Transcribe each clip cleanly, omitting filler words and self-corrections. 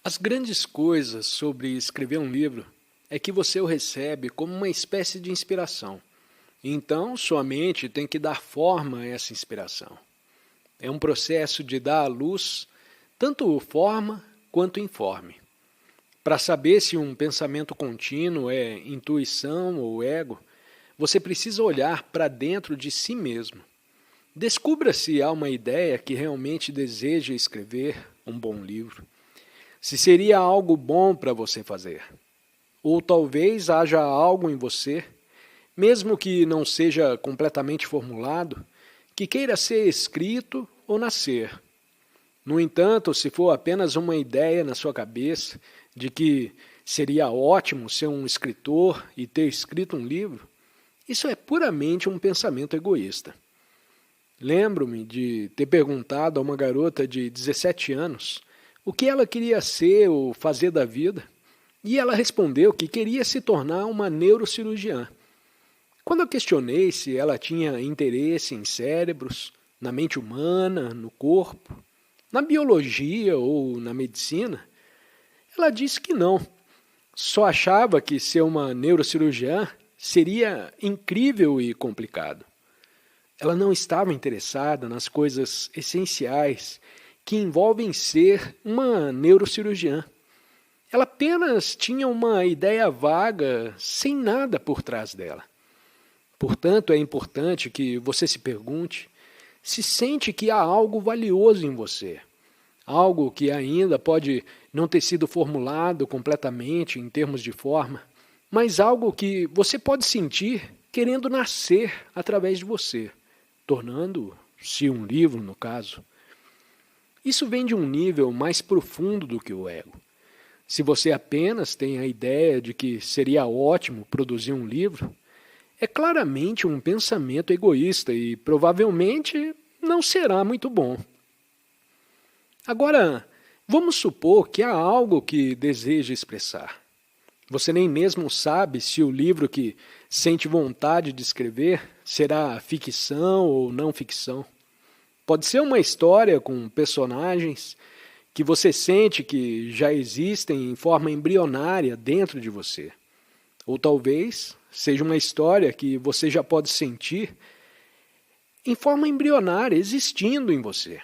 As grandes coisas sobre escrever um livro é que você o recebe como uma espécie de inspiração. Então, sua mente tem que dar forma a essa inspiração. É um processo de dar à luz tanto forma quanto informe. Para saber se um pensamento contínuo é intuição ou ego, você precisa olhar para dentro de si mesmo. Descubra se há uma ideia que realmente deseja escrever um bom livro. Se seria algo bom para você fazer. Ou talvez haja algo em você, mesmo que não seja completamente formulado, que queira ser escrito ou nascer. No entanto, se for apenas uma ideia na sua cabeça de que seria ótimo ser um escritor e ter escrito um livro, isso é puramente um pensamento egoísta. Lembro-me de ter perguntado a uma garota de 17 anos o que ela queria ser ou fazer da vida, e ela respondeu que queria se tornar uma neurocirurgiã. Quando eu questionei se ela tinha interesse em cérebros, na mente humana, no corpo, na biologia ou na medicina, ela disse que não. Só achava que ser uma neurocirurgiã seria incrível e complicado. Ela não estava interessada nas coisas essenciais que envolvem ser uma neurocirurgiã. Ela apenas tinha uma ideia vaga, sem nada por trás dela. Portanto, é importante que você se pergunte se sente que há algo valioso em você, algo que ainda pode não ter sido formulado completamente em termos de forma, mas algo que você pode sentir querendo nascer através de você, tornando-se um livro, no caso. Isso vem de um nível mais profundo do que o ego. Se você apenas tem a ideia de que seria ótimo produzir um livro, é claramente um pensamento egoísta e provavelmente não será muito bom. Agora, vamos supor que há algo que deseja expressar. Você nem mesmo sabe se o livro que sente vontade de escrever será ficção ou não ficção. Pode ser uma história com personagens que você sente que já existem em forma embrionária dentro de você. Ou talvez seja uma história que você já pode sentir em forma embrionária existindo em você.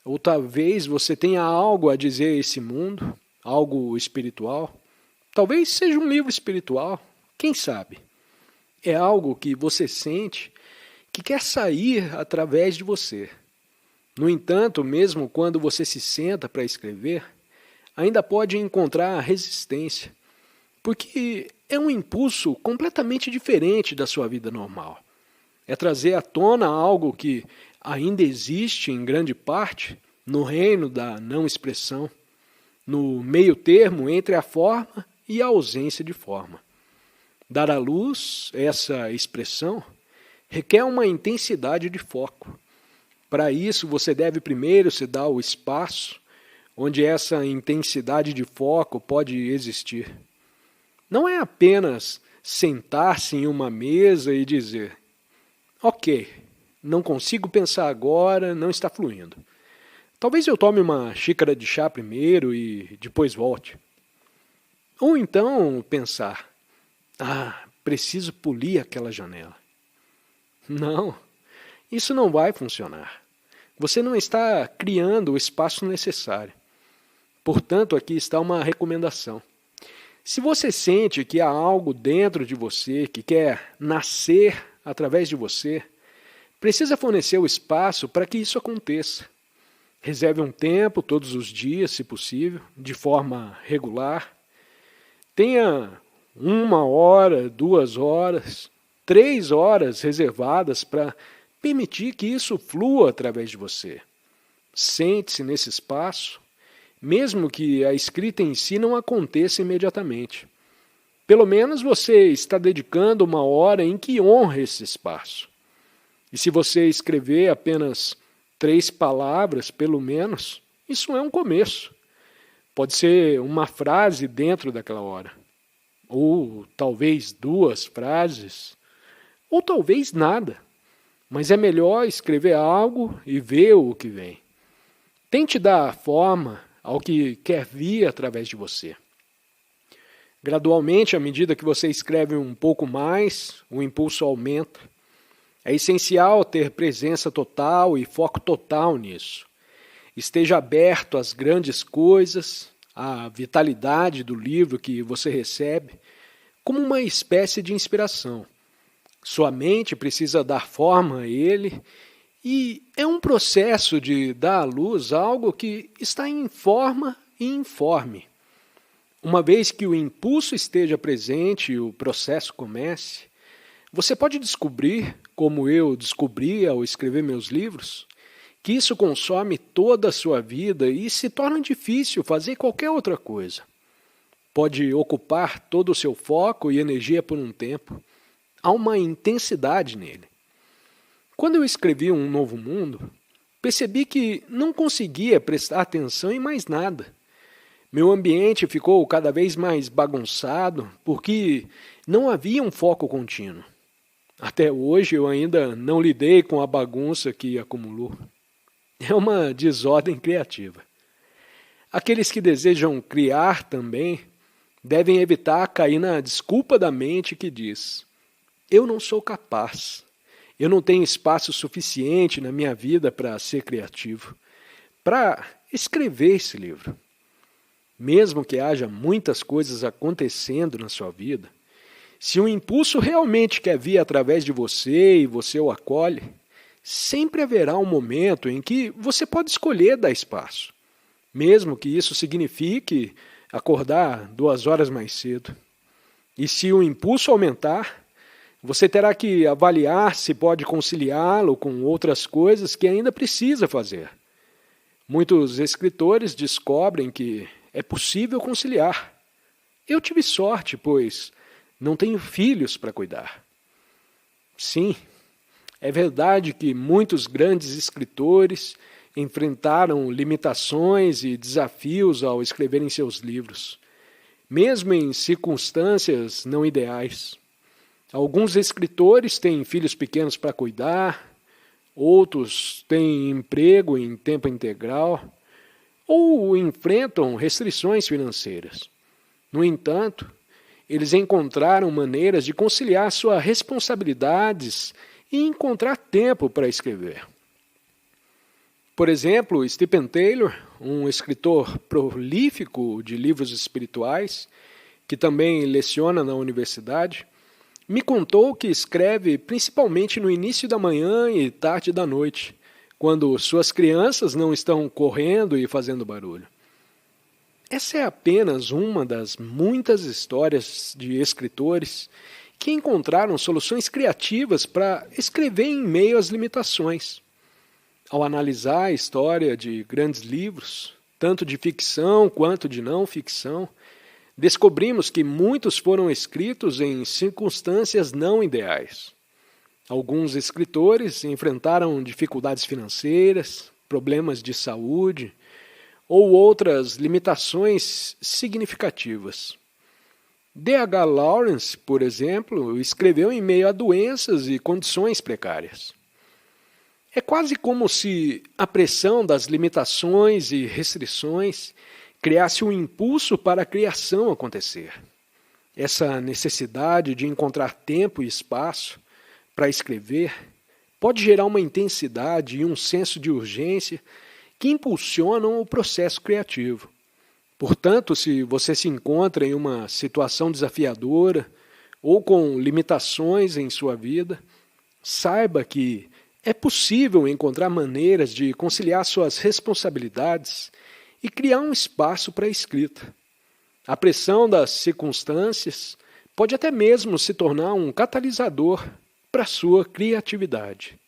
Ou talvez você tenha algo a dizer a esse mundo, algo espiritual. Talvez seja um livro espiritual, quem sabe? É algo que você sente que quer sair através de você. No entanto, mesmo quando você se senta para escrever, ainda pode encontrar resistência, porque é um impulso completamente diferente da sua vida normal. É trazer à tona algo que ainda existe em grande parte no reino da não expressão, no meio termo entre a forma e a ausência de forma. Dar à luz essa expressão requer uma intensidade de foco. Para isso, você deve primeiro se dar o espaço onde essa intensidade de foco pode existir. Não é apenas sentar-se em uma mesa e dizer: ok, não consigo pensar agora, não está fluindo. Talvez eu tome uma xícara de chá primeiro e depois volte. Ou então pensar: preciso polir aquela janela. Não, isso não vai funcionar. Você não está criando o espaço necessário. Portanto, aqui está uma recomendação. Se você sente que há algo dentro de você que quer nascer através de você, precisa fornecer o espaço para que isso aconteça. Reserve um tempo todos os dias, se possível, de forma regular. Tenha 1 hora, 2 horas, 3 horas reservadas para permitir que isso flua através de você. Sente-se nesse espaço, mesmo que a escrita em si não aconteça imediatamente. Pelo menos você está dedicando 1 hora em que honra esse espaço. E se você escrever apenas 3 palavras, pelo menos, isso é um começo. Pode ser uma frase dentro daquela hora. Ou talvez 2 frases. Ou talvez nada. Mas é melhor escrever algo e ver o que vem. Tente dar forma ao que quer vir através de você. Gradualmente, à medida que você escreve um pouco mais, o impulso aumenta. É essencial ter presença total e foco total nisso. Esteja aberto às grandes coisas, à vitalidade do livro que você recebe, como uma espécie de inspiração. Sua mente precisa dar forma a ele e é um processo de dar à luz algo que está em forma e informe. Uma vez que o impulso esteja presente e o processo comece, você pode descobrir, como eu descobri ao escrever meus livros, que isso consome toda a sua vida e se torna difícil fazer qualquer outra coisa. Pode ocupar todo o seu foco e energia por um tempo. Há uma intensidade nele. Quando eu escrevi Um Novo Mundo, percebi que não conseguia prestar atenção em mais nada. Meu ambiente ficou cada vez mais bagunçado porque não havia um foco contínuo. Até hoje eu ainda não lidei com a bagunça que acumulou. É uma desordem criativa. Aqueles que desejam criar também devem evitar cair na desculpa da mente que diz: eu não sou capaz, eu não tenho espaço suficiente na minha vida para ser criativo, para escrever esse livro. Mesmo que haja muitas coisas acontecendo na sua vida, se o impulso realmente quer vir através de você e você o acolhe, sempre haverá um momento em que você pode escolher dar espaço, mesmo que isso signifique acordar 2 horas mais cedo. E se o impulso aumentar, você terá que avaliar se pode conciliá-lo com outras coisas que ainda precisa fazer. Muitos escritores descobrem que é possível conciliar. Eu tive sorte, pois não tenho filhos para cuidar. Sim, é verdade que muitos grandes escritores enfrentaram limitações e desafios ao escreverem seus livros, mesmo em circunstâncias não ideais. Alguns escritores têm filhos pequenos para cuidar, outros têm emprego em tempo integral, ou enfrentam restrições financeiras. No entanto, eles encontraram maneiras de conciliar suas responsabilidades e encontrar tempo para escrever. Por exemplo, Stephen Taylor, um escritor prolífico de livros espirituais, que também leciona na universidade, me contou que escreve principalmente no início da manhã e tarde da noite, quando suas crianças não estão correndo e fazendo barulho. Essa é apenas uma das muitas histórias de escritores que encontraram soluções criativas para escrever em meio às limitações. Ao analisar a história de grandes livros, tanto de ficção quanto de não ficção, descobrimos que muitos foram escritos em circunstâncias não ideais. Alguns escritores enfrentaram dificuldades financeiras, problemas de saúde ou outras limitações significativas. D.H. Lawrence, por exemplo, escreveu em meio a doenças e condições precárias. É quase como se a pressão das limitações e restrições criasse um impulso para a criação acontecer. Essa necessidade de encontrar tempo e espaço para escrever pode gerar uma intensidade e um senso de urgência que impulsionam o processo criativo. Portanto, se você se encontra em uma situação desafiadora ou com limitações em sua vida, saiba que é possível encontrar maneiras de conciliar suas responsabilidades e criar um espaço para a escrita. A pressão das circunstâncias pode até mesmo se tornar um catalisador para a sua criatividade.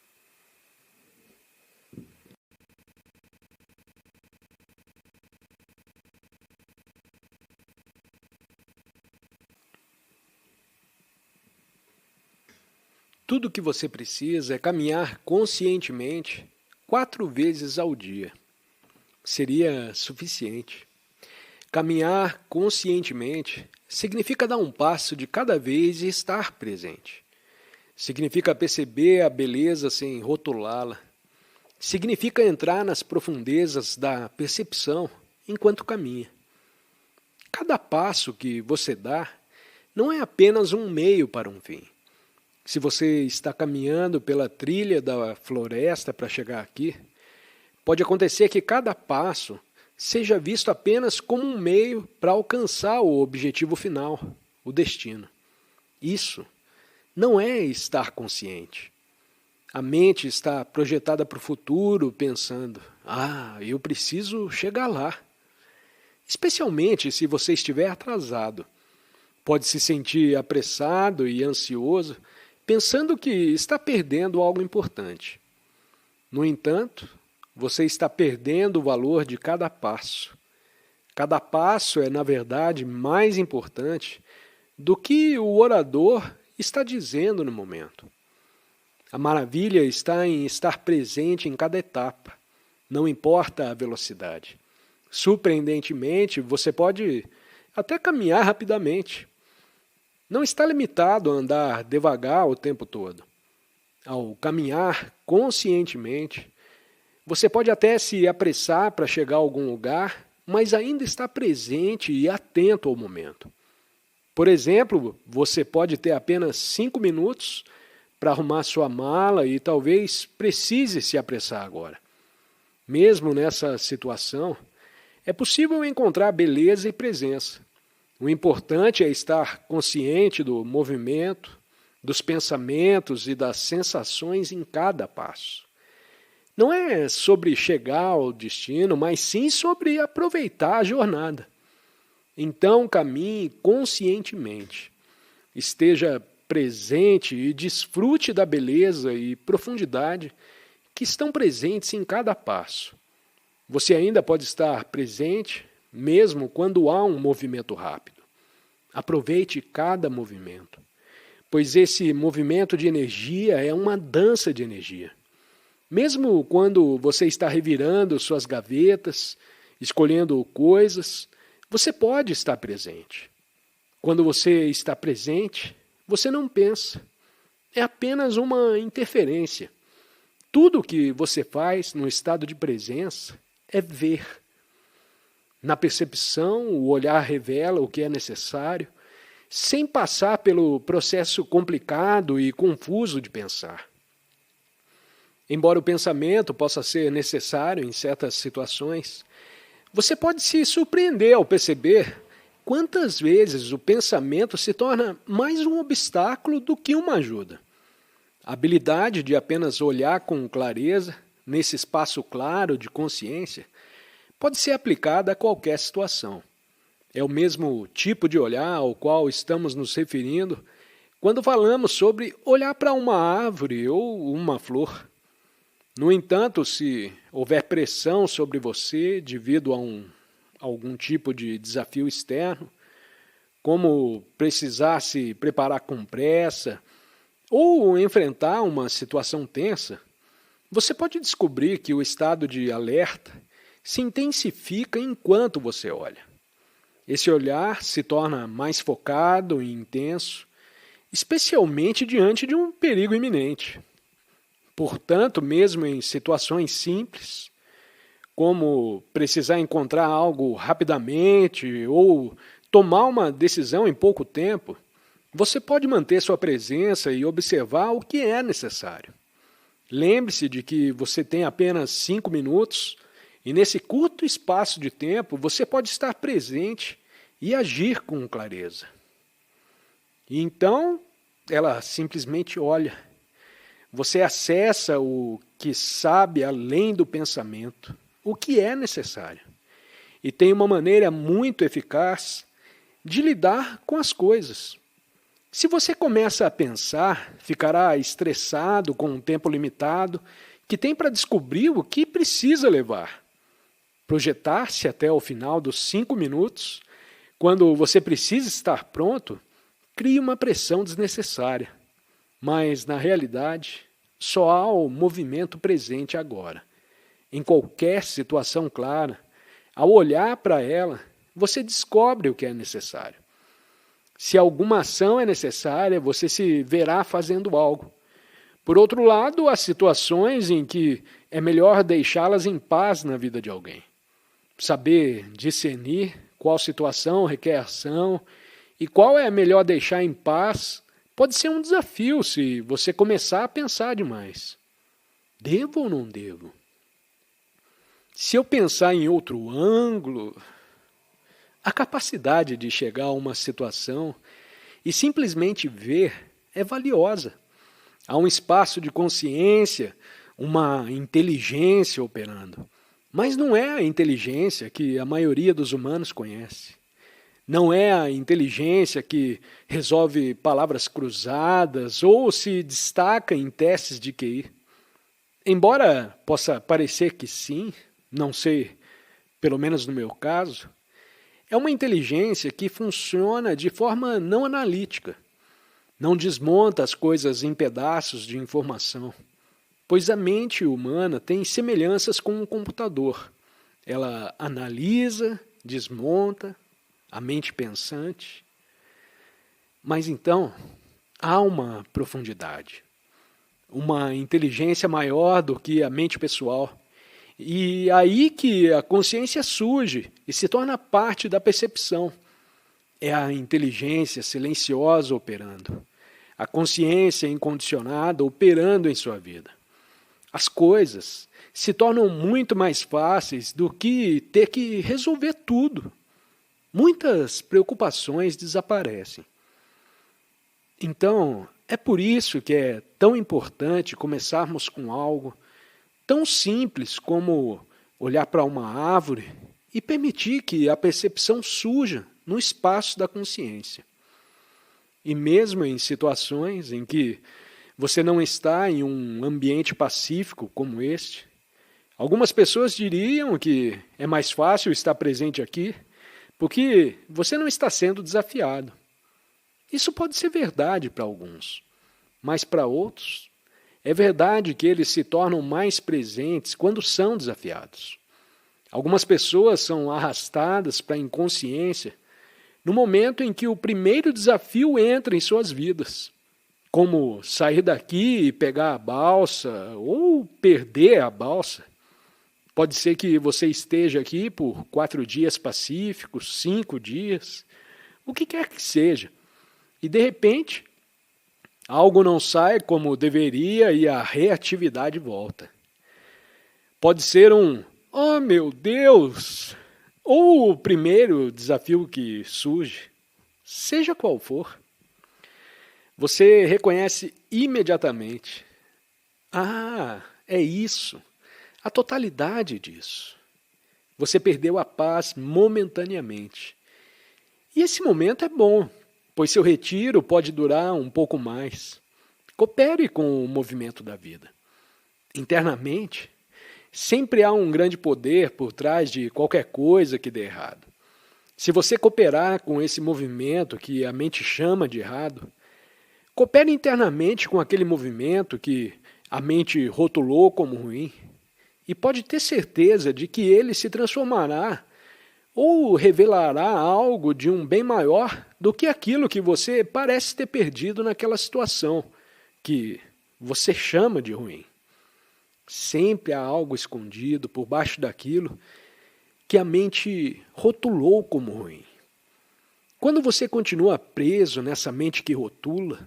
Tudo o que você precisa é caminhar conscientemente 4 vezes ao dia. Seria suficiente. Caminhar conscientemente significa dar um passo de cada vez e estar presente. Significa perceber a beleza sem rotulá-la. Significa entrar nas profundezas da percepção enquanto caminha. Cada passo que você dá não é apenas um meio para um fim. Se você está caminhando pela trilha da floresta para chegar aqui, pode acontecer que cada passo seja visto apenas como um meio para alcançar o objetivo final, o destino. Isso não é estar consciente. A mente está projetada para o futuro, pensando: eu preciso chegar lá. Especialmente se você estiver atrasado. Pode se sentir apressado e ansioso, pensando que está perdendo algo importante. No entanto, você está perdendo o valor de cada passo. Cada passo é, na verdade, mais importante do que o orador está dizendo no momento. A maravilha está em estar presente em cada etapa, não importa a velocidade. Surpreendentemente, você pode até caminhar rapidamente. Não está limitado a andar devagar o tempo todo. Ao caminhar conscientemente, você pode até se apressar para chegar a algum lugar, mas ainda está presente e atento ao momento. Por exemplo, você pode ter apenas 5 minutos para arrumar sua mala e talvez precise se apressar agora. Mesmo nessa situação, é possível encontrar beleza e presença. O importante é estar consciente do movimento, dos pensamentos e das sensações em cada passo. Não é sobre chegar ao destino, mas sim sobre aproveitar a jornada. Então caminhe conscientemente. Esteja presente e desfrute da beleza e profundidade que estão presentes em cada passo. Você ainda pode estar presente mesmo quando há um movimento rápido. Aproveite cada movimento, pois esse movimento de energia é uma dança de energia. Mesmo quando você está revirando suas gavetas, escolhendo coisas, você pode estar presente. Quando você está presente, você não pensa. É apenas uma interferência. Tudo o que você faz no estado de presença é ver. Na percepção, o olhar revela o que é necessário, sem passar pelo processo complicado e confuso de pensar. Embora o pensamento possa ser necessário em certas situações, você pode se surpreender ao perceber quantas vezes o pensamento se torna mais um obstáculo do que uma ajuda. A habilidade de apenas olhar com clareza, nesse espaço claro de consciência, pode ser aplicada a qualquer situação. É o mesmo tipo de olhar ao qual estamos nos referindo quando falamos sobre olhar para uma árvore ou uma flor. No entanto, se houver pressão sobre você devido a algum tipo de desafio externo, como precisar se preparar com pressa ou enfrentar uma situação tensa, você pode descobrir que o estado de alerta se intensifica enquanto você olha. Esse olhar se torna mais focado e intenso, especialmente diante de um perigo iminente. Portanto, mesmo em situações simples, como precisar encontrar algo rapidamente ou tomar uma decisão em pouco tempo, você pode manter sua presença e observar o que é necessário. Lembre-se de que você tem apenas 5 minutos e nesse curto espaço de tempo você pode estar presente e agir com clareza. E então, ela simplesmente olha. Você acessa o que sabe além do pensamento, o que é necessário. E tem uma maneira muito eficaz de lidar com as coisas. Se você começa a pensar, ficará estressado com um tempo limitado que tem para descobrir o que precisa levar. Projetar-se até o final dos 5 minutos, quando você precisa estar pronto, cria uma pressão desnecessária. Mas, na realidade, só há o movimento presente agora. Em qualquer situação clara, ao olhar para ela, você descobre o que é necessário. Se alguma ação é necessária, você se verá fazendo algo. Por outro lado, há situações em que é melhor deixá-las em paz na vida de alguém. Saber discernir qual situação requer ação e qual é melhor deixar em paz pode ser um desafio se você começar a pensar demais. Devo ou não devo? Se eu pensar em outro ângulo, a capacidade de chegar a uma situação e simplesmente ver é valiosa. Há um espaço de consciência, uma inteligência operando. Mas não é a inteligência que a maioria dos humanos conhece. Não é a inteligência que resolve palavras cruzadas ou se destaca em testes de QI. Embora possa parecer que sim, não sei, pelo menos no meu caso, é uma inteligência que funciona de forma não analítica. Não desmonta as coisas em pedaços de informação, pois a mente humana tem semelhanças com um computador. Ela analisa, desmonta, a mente pensante. Mas então, há uma profundidade, uma inteligência maior do que a mente pessoal. E aí que a consciência surge e se torna parte da percepção. É a inteligência silenciosa operando, a consciência incondicionada operando em sua vida. As coisas se tornam muito mais fáceis do que ter que resolver tudo. Muitas preocupações desaparecem. Então, é por isso que é tão importante começarmos com algo tão simples como olhar para uma árvore e permitir que a percepção surja no espaço da consciência. E mesmo em situações em que você não está em um ambiente pacífico como este, algumas pessoas diriam que é mais fácil estar presente aqui porque você não está sendo desafiado. Isso pode ser verdade para alguns, mas para outros é verdade que eles se tornam mais presentes quando são desafiados. Algumas pessoas são arrastadas para a inconsciência no momento em que o primeiro desafio entra em suas vidas, como sair daqui e pegar a balsa ou perder a balsa. Pode ser que você esteja aqui por 4 dias pacíficos, 5 dias, o que quer que seja. E de repente, algo não sai como deveria e a reatividade volta. Pode ser um, oh meu Deus, ou o primeiro desafio que surge, seja qual for. Você reconhece imediatamente. Ah, é isso. A totalidade disso. Você perdeu a paz momentaneamente. E esse momento é bom, pois seu retiro pode durar um pouco mais. Coopere com o movimento da vida. Internamente, sempre há um grande poder por trás de qualquer coisa que dê errado. Se você cooperar com esse movimento que a mente chama de errado, coopere internamente com aquele movimento que a mente rotulou como ruim. E pode ter certeza de que ele se transformará ou revelará algo de um bem maior do que aquilo que você parece ter perdido naquela situação que você chama de ruim. Sempre há algo escondido por baixo daquilo que a mente rotulou como ruim. Quando você continua preso nessa mente que rotula,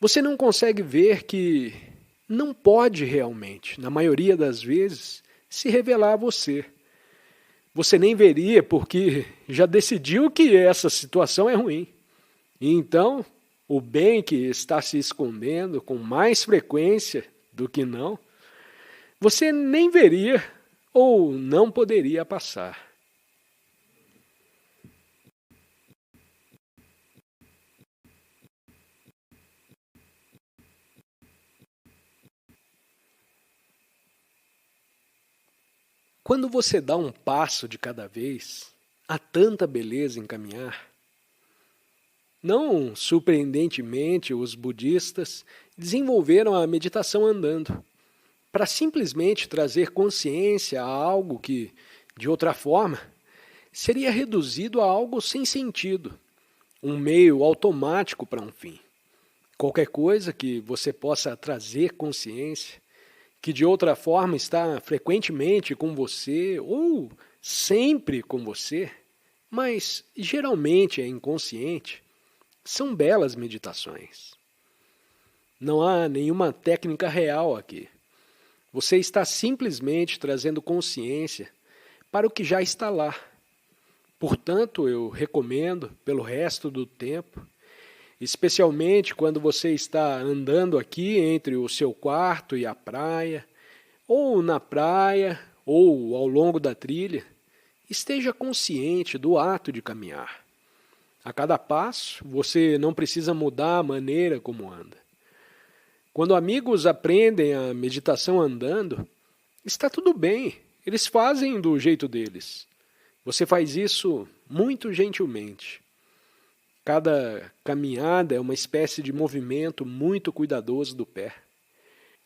você não consegue ver que não pode realmente, na maioria das vezes, se revelar a você. Você nem veria porque já decidiu que essa situação é ruim. E então, o bem que está se escondendo com mais frequência do que não, você nem veria ou não poderia passar. Quando você dá um passo de cada vez, há tanta beleza em caminhar. Não surpreendentemente, os budistas desenvolveram a meditação andando, para simplesmente trazer consciência a algo que, de outra forma, seria reduzido a algo sem sentido, um meio automático para um fim. Qualquer coisa que você possa trazer consciência, que de outra forma está frequentemente com você ou sempre com você, mas geralmente é inconsciente, são belas meditações. Não há nenhuma técnica real aqui. Você está simplesmente trazendo consciência para o que já está lá. Portanto, eu recomendo, pelo resto do tempo, especialmente quando você está andando aqui entre o seu quarto e a praia, ou na praia, ou ao longo da trilha, esteja consciente do ato de caminhar. A cada passo, você não precisa mudar a maneira como anda. Quando amigos aprendem a meditação andando, está tudo bem, eles fazem do jeito deles. Você faz isso muito gentilmente. Cada caminhada é uma espécie de movimento muito cuidadoso do pé.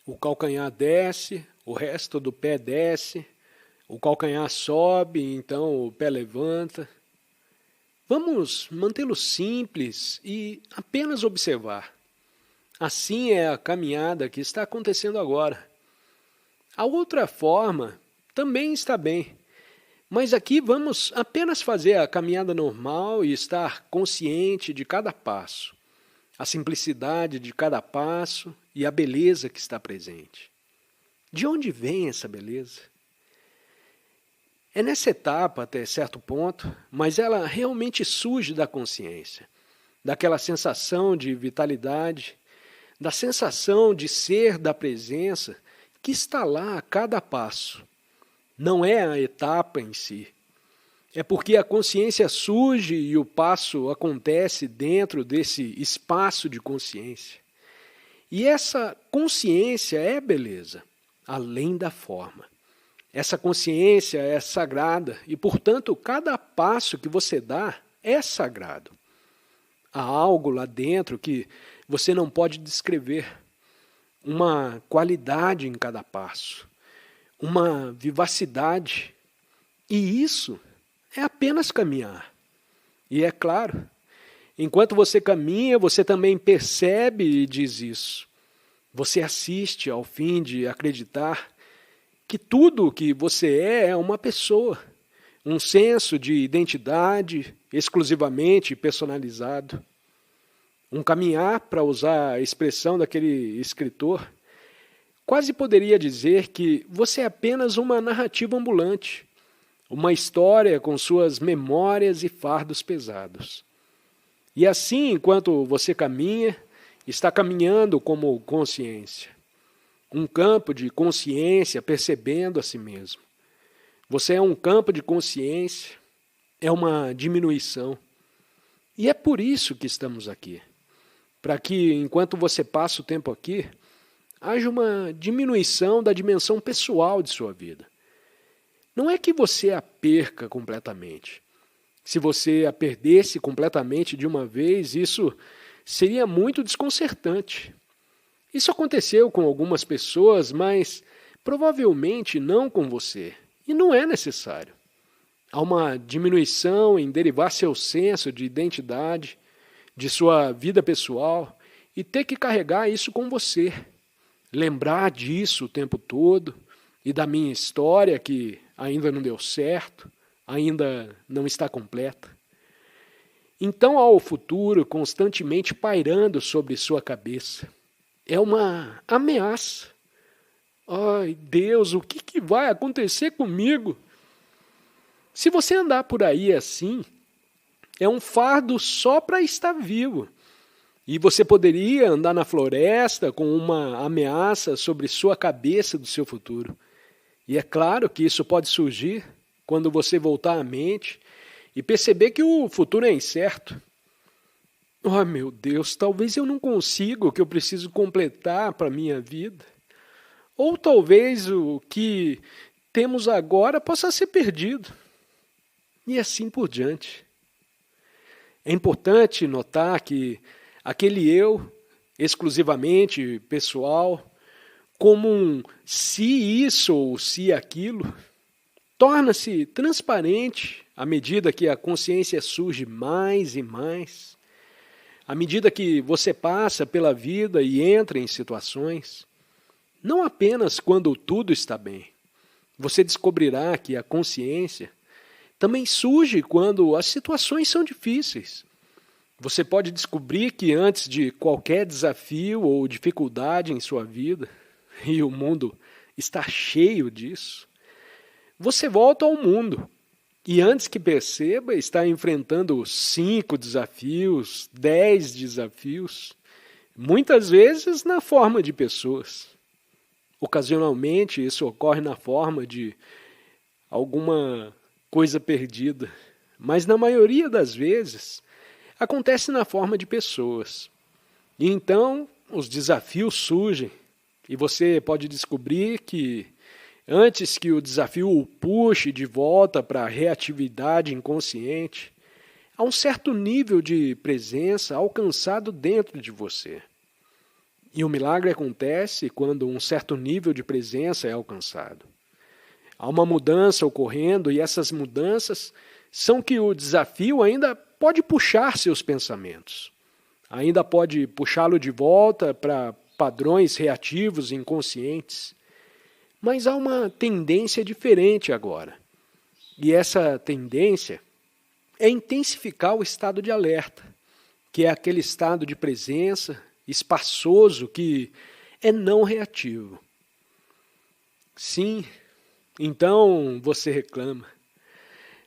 O calcanhar desce, o resto do pé desce, o calcanhar sobe, então o pé levanta. Vamos mantê-lo simples e apenas observar. Assim é a caminhada que está acontecendo agora. A outra forma também está bem. Mas aqui vamos apenas fazer a caminhada normal e estar consciente de cada passo, a simplicidade de cada passo e a beleza que está presente. De onde vem essa beleza? É nessa etapa, até certo ponto, mas ela realmente surge da consciência, daquela sensação de vitalidade, da sensação de ser da presença que está lá a cada passo. Não é a etapa em si. É porque a consciência surge e o passo acontece dentro desse espaço de consciência. E essa consciência é beleza, além da forma. Essa consciência é sagrada e, portanto, cada passo que você dá é sagrado. Há algo lá dentro que você não pode descrever, uma qualidade em cada passo, uma vivacidade, e isso é apenas caminhar. E é claro, enquanto você caminha, você também percebe e diz isso. Você assiste ao fim de acreditar que tudo o que você é uma pessoa, um senso de identidade exclusivamente personalizado. Um caminhar, para usar a expressão daquele escritor, quase poderia dizer que você é apenas uma narrativa ambulante, uma história com suas memórias e fardos pesados. E assim, enquanto você caminha, está caminhando como consciência. Um campo de consciência percebendo a si mesmo. Você é um campo de consciência, é uma diminuição. E é por isso que estamos aqui. Para que, enquanto você passa o tempo aqui, haja uma diminuição da dimensão pessoal de sua vida. Não é que você a perca completamente. Se você a perdesse completamente de uma vez, isso seria muito desconcertante. Isso aconteceu com algumas pessoas, mas provavelmente não com você. E não é necessário. Há uma diminuição em derivar seu senso de identidade, de sua vida pessoal, e ter que carregar isso com você. Lembrar disso o tempo todo, e da minha história que ainda não deu certo, ainda não está completa. Então há o futuro constantemente pairando sobre sua cabeça. É uma ameaça. Ai, Deus, o que vai acontecer comigo? Se você andar por aí assim, é um fardo só para estar vivo. E você poderia andar na floresta com uma ameaça sobre sua cabeça do seu futuro. E é claro que isso pode surgir quando você voltar à mente e perceber que o futuro é incerto. Oh, meu Deus, talvez eu não consiga o que eu preciso completar para a minha vida. Ou talvez o que temos agora possa ser perdido. E assim por diante. É importante notar que aquele eu, exclusivamente pessoal, como um se isso ou se aquilo, torna-se transparente à medida que a consciência surge mais e mais, à medida que você passa pela vida e entra em situações, não apenas quando tudo está bem. Você descobrirá que a consciência também surge quando as situações são difíceis. Você pode descobrir que antes de qualquer desafio ou dificuldade em sua vida, e o mundo está cheio disso, você volta ao mundo e antes que perceba, está enfrentando 5 desafios, 10 desafios, muitas vezes na forma de pessoas. Ocasionalmente isso ocorre na forma de alguma coisa perdida, mas na maioria das vezes acontece na forma de pessoas. E então os desafios surgem e você pode descobrir que antes que o desafio o puxe de volta para a reatividade inconsciente, há um certo nível de presença alcançado dentro de você. E o milagre acontece quando um certo nível de presença é alcançado. Há uma mudança ocorrendo e essas mudanças são que o desafio ainda pode puxar seus pensamentos. Ainda pode puxá-lo de volta para padrões reativos inconscientes. Mas há uma tendência diferente agora. E essa tendência é intensificar o estado de alerta, que é aquele estado de presença espaçoso que é não reativo. Sim, então você reclama.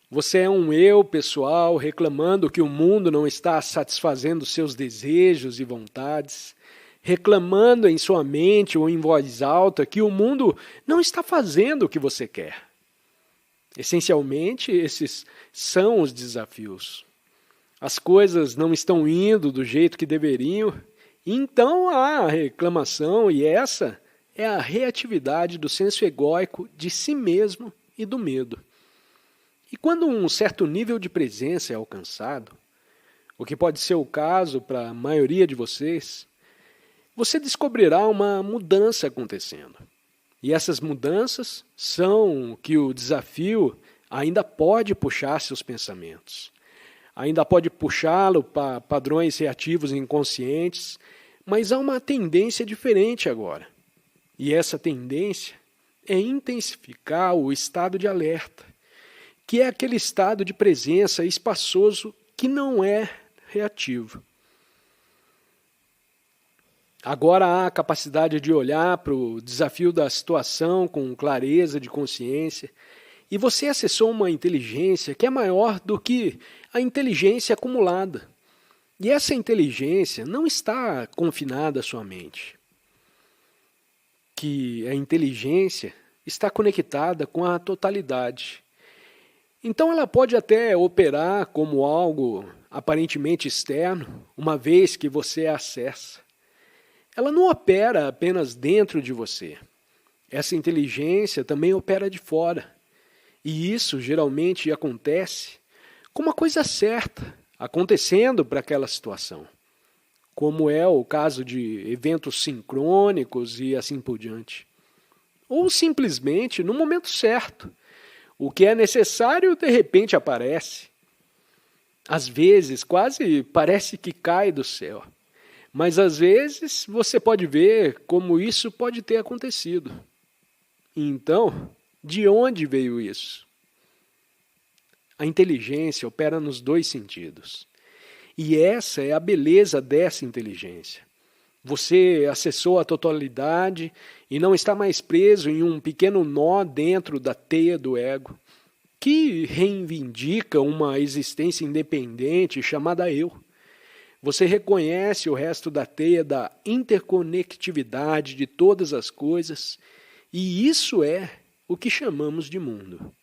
Você é um eu pessoal reclamando que o mundo não está satisfazendo seus desejos e vontades, reclamando em sua mente ou em voz alta que o mundo não está fazendo o que você quer. Essencialmente, esses são os desafios. As coisas não estão indo do jeito que deveriam, então há reclamação e essa é a reatividade do senso egóico de si mesmo e do medo. E quando um certo nível de presença é alcançado, o que pode ser o caso para a maioria de vocês, você descobrirá uma mudança acontecendo. E essas mudanças são que o desafio ainda pode puxar seus pensamentos. Ainda pode puxá-lo para padrões reativos inconscientes, mas há uma tendência diferente agora. E essa tendência é intensificar o estado de alerta, que é aquele estado de presença espaçoso que não é reativo. Agora há a capacidade de olhar para o desafio da situação com clareza de consciência e você acessou uma inteligência que é maior do que a inteligência acumulada. E essa inteligência não está confinada à sua mente. Que a inteligência está conectada com a totalidade. Então ela pode até operar como algo aparentemente externo, uma vez que você a acessa. Ela não opera apenas dentro de você. Essa inteligência também opera de fora. E isso geralmente acontece com uma coisa certa, acontecendo para aquela situação. Como é o caso de eventos sincrônicos e assim por diante. Ou simplesmente no momento certo. O que é necessário de repente aparece. Às vezes quase parece que cai do céu. Mas às vezes você pode ver como isso pode ter acontecido. Então, de onde veio isso? A inteligência opera nos 2 sentidos. E essa é a beleza dessa inteligência. Você acessou a totalidade e não está mais preso em um pequeno nó dentro da teia do ego, que reivindica uma existência independente chamada eu. Você reconhece o resto da teia da interconectividade de todas as coisas, e isso é o que chamamos de mundo.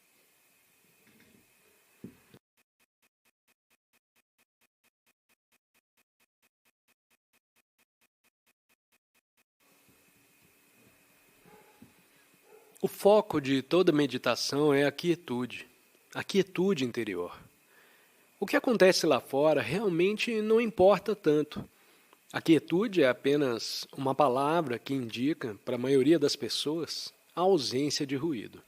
O foco de toda meditação é a quietude interior. O que acontece lá fora realmente não importa tanto. A quietude é apenas uma palavra que indica, para a maioria das pessoas, a ausência de ruído.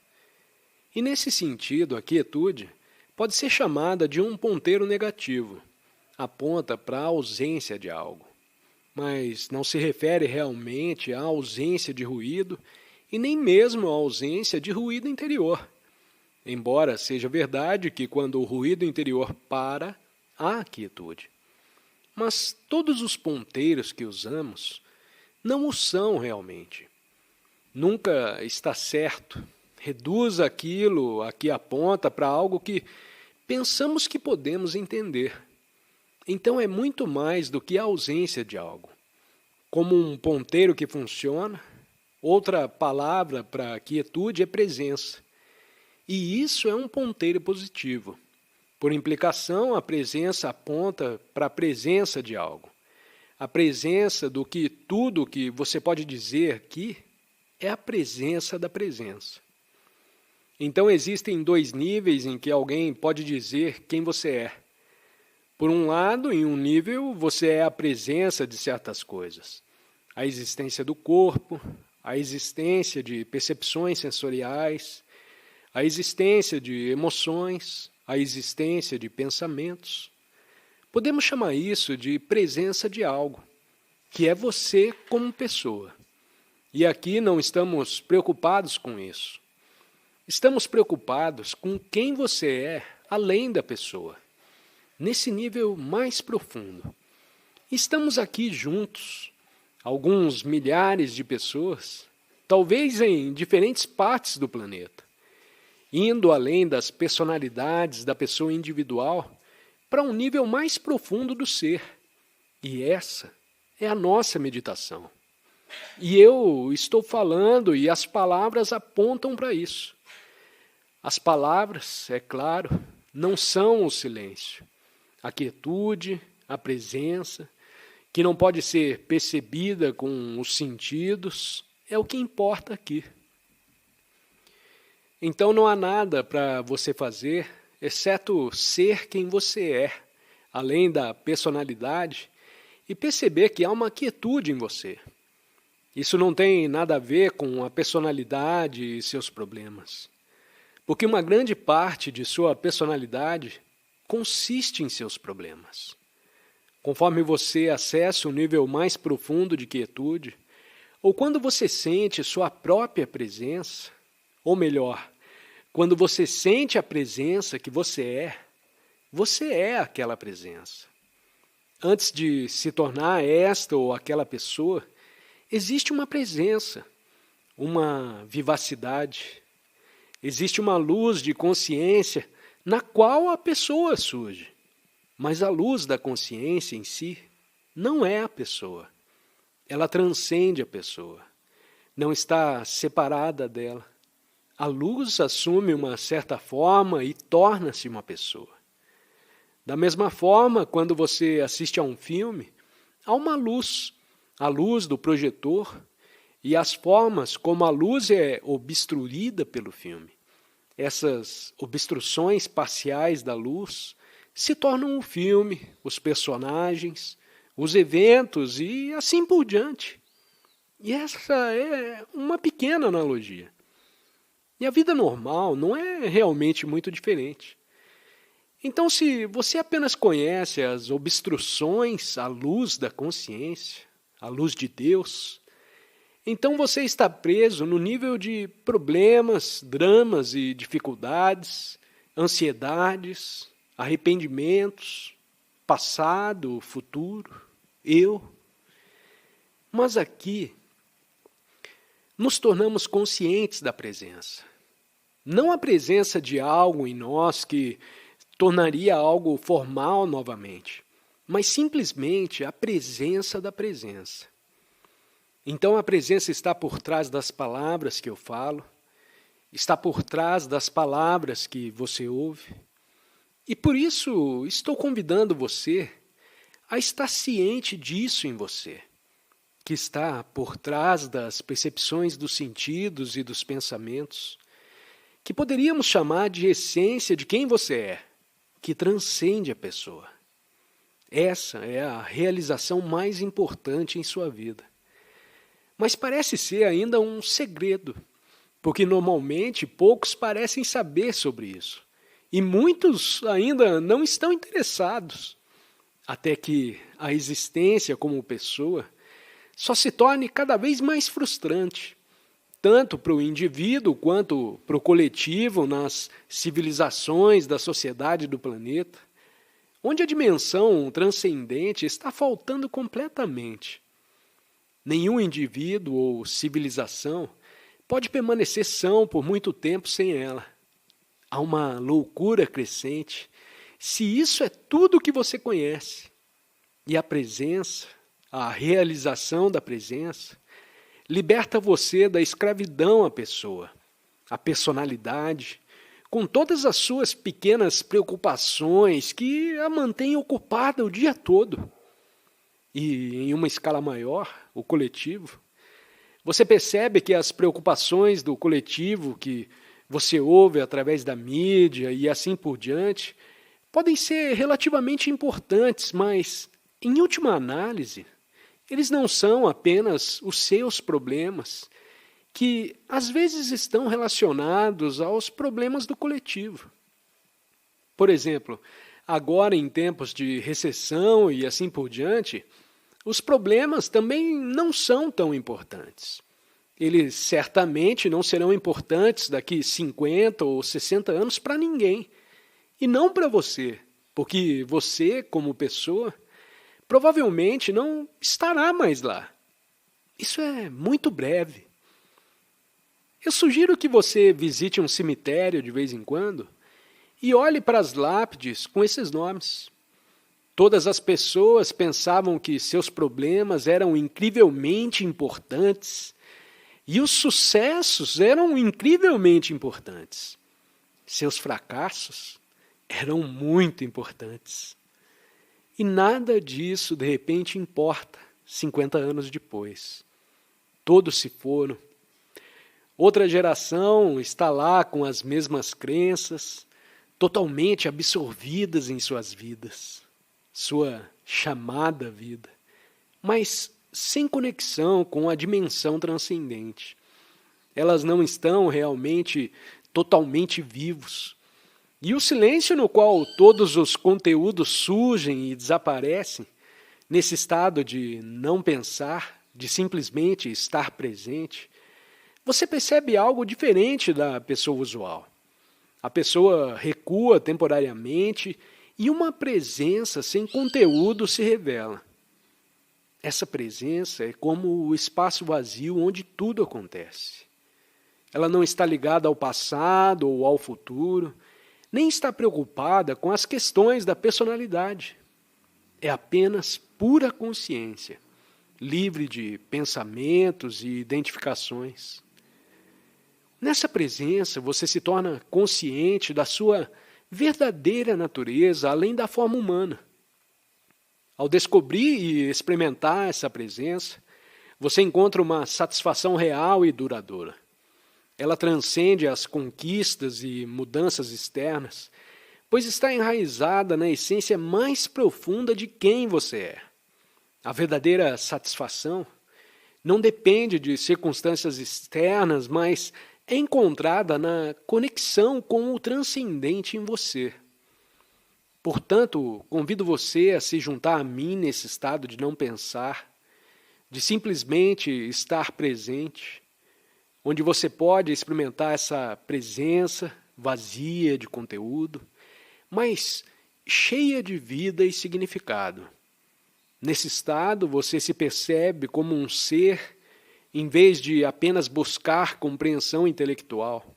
E nesse sentido, a quietude pode ser chamada de um ponteiro negativo. Aponta para a ausência de algo. Mas não se refere realmente à ausência de ruído e nem mesmo à ausência de ruído interior. embora seja verdade que quando o ruído interior para, há quietude. Mas todos os ponteiros que usamos não o são realmente. Nunca está certo. Reduz aquilo a que aponta para algo que pensamos que podemos entender. Então é muito mais do que a ausência de algo. Como um ponteiro que funciona, outra palavra para quietude é presença. E isso é um ponteiro positivo. Por implicação, a presença aponta para a presença de algo. A presença do que tudo que você pode dizer aqui é a presença da presença. Então existem dois níveis em que alguém pode dizer quem você é. Por um lado, em um nível, você é a presença de certas coisas. A existência do corpo, a existência de percepções sensoriais, a existência de emoções, a existência de pensamentos. Podemos chamar isso de presença de algo, que é você como pessoa. E aqui não estamos preocupados com isso. Estamos preocupados com quem você é além da pessoa, nesse nível mais profundo. Estamos aqui juntos, alguns milhares de pessoas, talvez em diferentes partes do planeta, indo além das personalidades da pessoa individual para um nível mais profundo do ser. E essa é a nossa meditação. E eu estou falando e as palavras apontam para isso. As palavras, é claro, não são o silêncio. A quietude, a presença, que não pode ser percebida com os sentidos, é o que importa aqui. Então não há nada para você fazer, exceto ser quem você é, além da personalidade, e perceber que há uma quietude em você. Isso não tem nada a ver com a personalidade e seus problemas. Porque uma grande parte de sua personalidade consiste em seus problemas. Conforme você acessa um nível mais profundo de quietude, ou quando você sente sua própria presença, ou melhor, quando você sente a presença que você é aquela presença. Antes de se tornar esta ou aquela pessoa, existe uma presença, uma vivacidade, existe uma luz de consciência na qual a pessoa surge. Mas a luz da consciência em si não é a pessoa. Ela transcende a pessoa, não está separada dela. A luz assume uma certa forma e torna-se uma pessoa. Da mesma forma, quando você assiste a um filme, há uma luz, a luz do projetor, e as formas como a luz é obstruída pelo filme. Essas obstruções parciais da luz se tornam o filme, os personagens, os eventos e assim por diante. E essa é uma pequena analogia. E a vida normal não é realmente muito diferente. Então, se você apenas conhece as obstruções à luz da consciência, à luz de Deus, então você está preso no nível de problemas, dramas e dificuldades, ansiedades, arrependimentos, passado, futuro, eu. Mas aqui nos tornamos conscientes da presença. Não a presença de algo em nós que tornaria algo formal novamente, mas simplesmente a presença da presença. Então a presença está por trás das palavras que eu falo, está por trás das palavras que você ouve. E por isso estou convidando você a estar ciente disso em você, que está por trás das percepções dos sentidos e dos pensamentos, que poderíamos chamar de essência de quem você é, que transcende a pessoa. Essa é a realização mais importante em sua vida. Mas parece ser ainda um segredo, porque normalmente poucos parecem saber sobre isso, e muitos ainda não estão interessados, até que a existência como pessoa só se torne cada vez mais frustrante. tanto para o indivíduo quanto para o coletivo nas civilizações da sociedade do planeta, onde a dimensão transcendente está faltando completamente. Nenhum indivíduo ou civilização pode permanecer são por muito tempo sem ela. Há uma loucura crescente se isso é tudo que você conhece. E a presença, a realização da presença, liberta você da escravidão à pessoa, à personalidade, com todas as suas pequenas preocupações que a mantêm ocupada o dia todo. E em uma escala maior, o coletivo, você percebe que as preocupações do coletivo que você ouve através da mídia e assim por diante podem ser relativamente importantes, mas, em última análise, eles não são apenas os seus problemas, que às vezes estão relacionados aos problemas do coletivo. Por exemplo, agora em tempos de recessão e assim por diante, os problemas também não são tão importantes. Eles certamente não serão importantes daqui 50 ou 60 anos para ninguém. E não para você, porque você, como pessoa, provavelmente não estará mais lá. Isso é muito breve. Eu sugiro que você visite um cemitério de vez em quando e olhe para as lápides com esses nomes. Todas as pessoas pensavam que seus problemas eram incrivelmente importantes e os sucessos eram incrivelmente importantes. Seus fracassos eram muito importantes. E nada disso, de repente, importa 50 anos depois. Todos se foram. Outra geração está lá com as mesmas crenças, totalmente absorvidas em suas vidas, sua chamada vida, mas sem conexão com a dimensão transcendente. Elas não estão realmente totalmente vivos. E o silêncio no qual todos os conteúdos surgem e desaparecem, nesse estado de não pensar, de simplesmente estar presente, você percebe algo diferente da pessoa usual. A pessoa recua temporariamente e uma presença sem conteúdo se revela. Essa presença é como o espaço vazio onde tudo acontece. Ela não está ligada ao passado ou ao futuro, nem está preocupada com as questões da personalidade. É apenas pura consciência, livre de pensamentos e identificações. Nessa presença, você se torna consciente da sua verdadeira natureza, além da forma humana. Ao descobrir e experimentar essa presença, você encontra uma satisfação real e duradoura. Ela transcende as conquistas e mudanças externas, pois está enraizada na essência mais profunda de quem você é. A verdadeira satisfação não depende de circunstâncias externas, mas é encontrada na conexão com o transcendente em você. Portanto, convido você a se juntar a mim nesse estado de não pensar, de simplesmente estar presente, onde você pode experimentar essa presença vazia de conteúdo, mas cheia de vida e significado. Nesse estado, você se percebe como um ser, em vez de apenas buscar compreensão intelectual.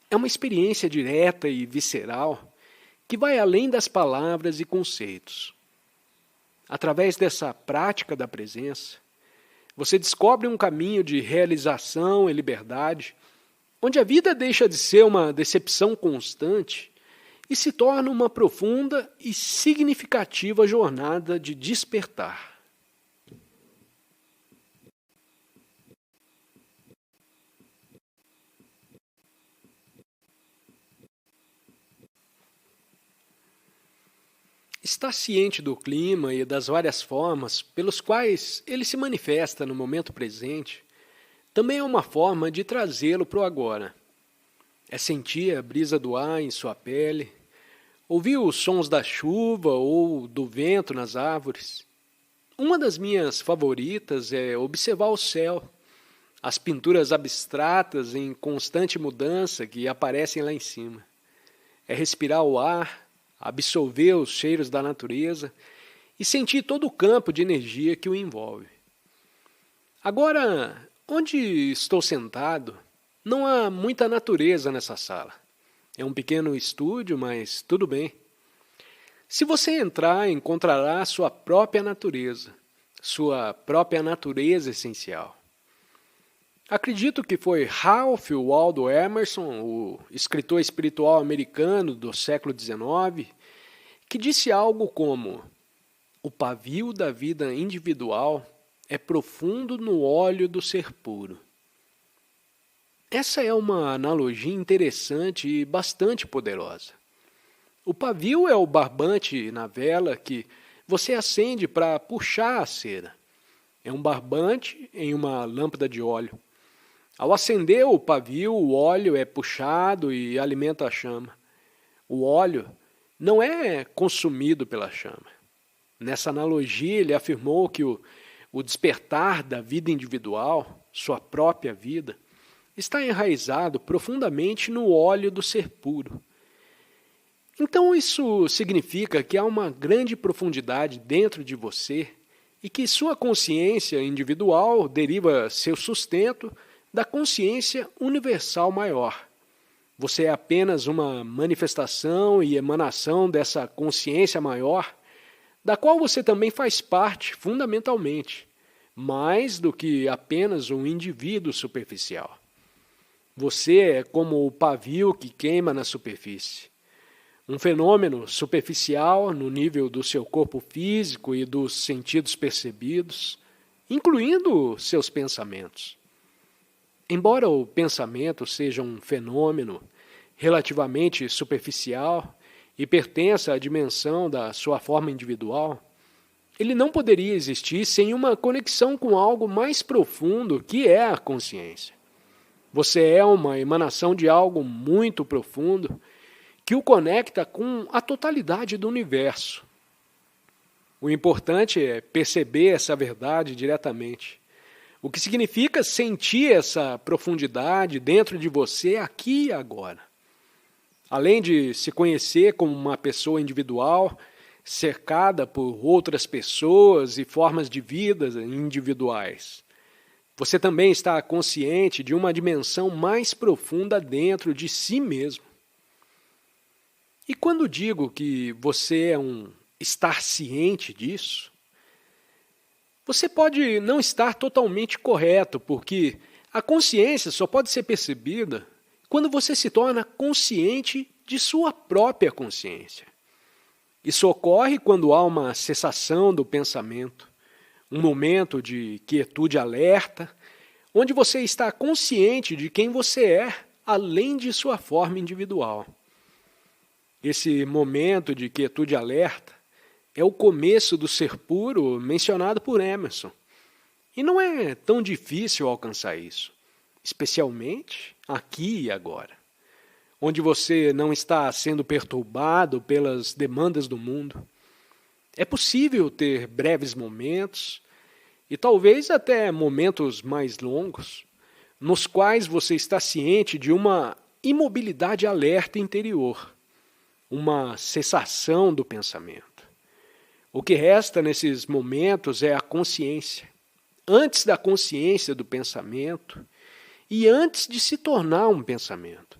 É uma experiência direta e visceral que vai além das palavras e conceitos. Através dessa prática da presença, você descobre um caminho de realização e liberdade, onde a vida deixa de ser uma decepção constante e se torna uma profunda e significativa jornada de despertar. Estar ciente do clima e das várias formas pelos quais ele se manifesta no momento presente também é uma forma de trazê-lo para o agora. É sentir a brisa do ar em sua pele, ouvir os sons da chuva ou do vento nas árvores. Uma das minhas favoritas é observar o céu, as pinturas abstratas em constante mudança que aparecem lá em cima. É respirar o ar, absorver os cheiros da natureza e sentir todo o campo de energia que o envolve. Agora, onde estou sentado, não há muita natureza nessa sala. É um pequeno estúdio, mas tudo bem. Se você entrar, encontrará sua própria natureza essencial. Acredito que foi Ralph Waldo Emerson, o escritor espiritual americano do século XIX, que disse algo como: o pavio da vida individual é profundo no óleo do ser puro. Essa é uma analogia interessante e bastante poderosa. O pavio é o barbante na vela que você acende para puxar a cera. É um barbante em uma lâmpada de óleo. Ao acender o pavio, o óleo é puxado e alimenta a chama. O óleo não é consumido pela chama. Nessa analogia, ele afirmou que o despertar da vida individual, sua própria vida, está enraizado profundamente no óleo do ser puro. Então isso significa que há uma grande profundidade dentro de você e que sua consciência individual deriva seu sustento da consciência universal maior. Você é apenas uma manifestação e emanação dessa consciência maior, da qual você também faz parte fundamentalmente, mais do que apenas um indivíduo superficial. Você é como o pavio que queima na superfície. Um fenômeno superficial no nível do seu corpo físico e dos sentidos percebidos, incluindo seus pensamentos. Embora o pensamento seja um fenômeno relativamente superficial e pertença à dimensão da sua forma individual, ele não poderia existir sem uma conexão com algo mais profundo que é a consciência. Você é uma emanação de algo muito profundo que o conecta com a totalidade do universo. O importante é perceber essa verdade diretamente, o que significa sentir essa profundidade dentro de você aqui e agora. Além de se conhecer como uma pessoa individual, cercada por outras pessoas e formas de vida individuais, você também está consciente de uma dimensão mais profunda dentro de si mesmo. E quando digo que você é um estar ciente disso, você pode não estar totalmente correto, porque a consciência só pode ser percebida quando você se torna consciente de sua própria consciência. Isso ocorre quando há uma cessação do pensamento, um momento de quietude alerta, onde você está consciente de quem você é, além de sua forma individual. Esse momento de quietude alerta é o começo do ser puro mencionado por Emerson. E não é tão difícil alcançar isso, especialmente aqui e agora, onde você não está sendo perturbado pelas demandas do mundo. É possível ter breves momentos, e talvez até momentos mais longos, nos quais você está ciente de uma imobilidade alerta interior, uma cessação do pensamento. O que resta nesses momentos é a consciência, antes da consciência do pensamento e antes de se tornar um pensamento.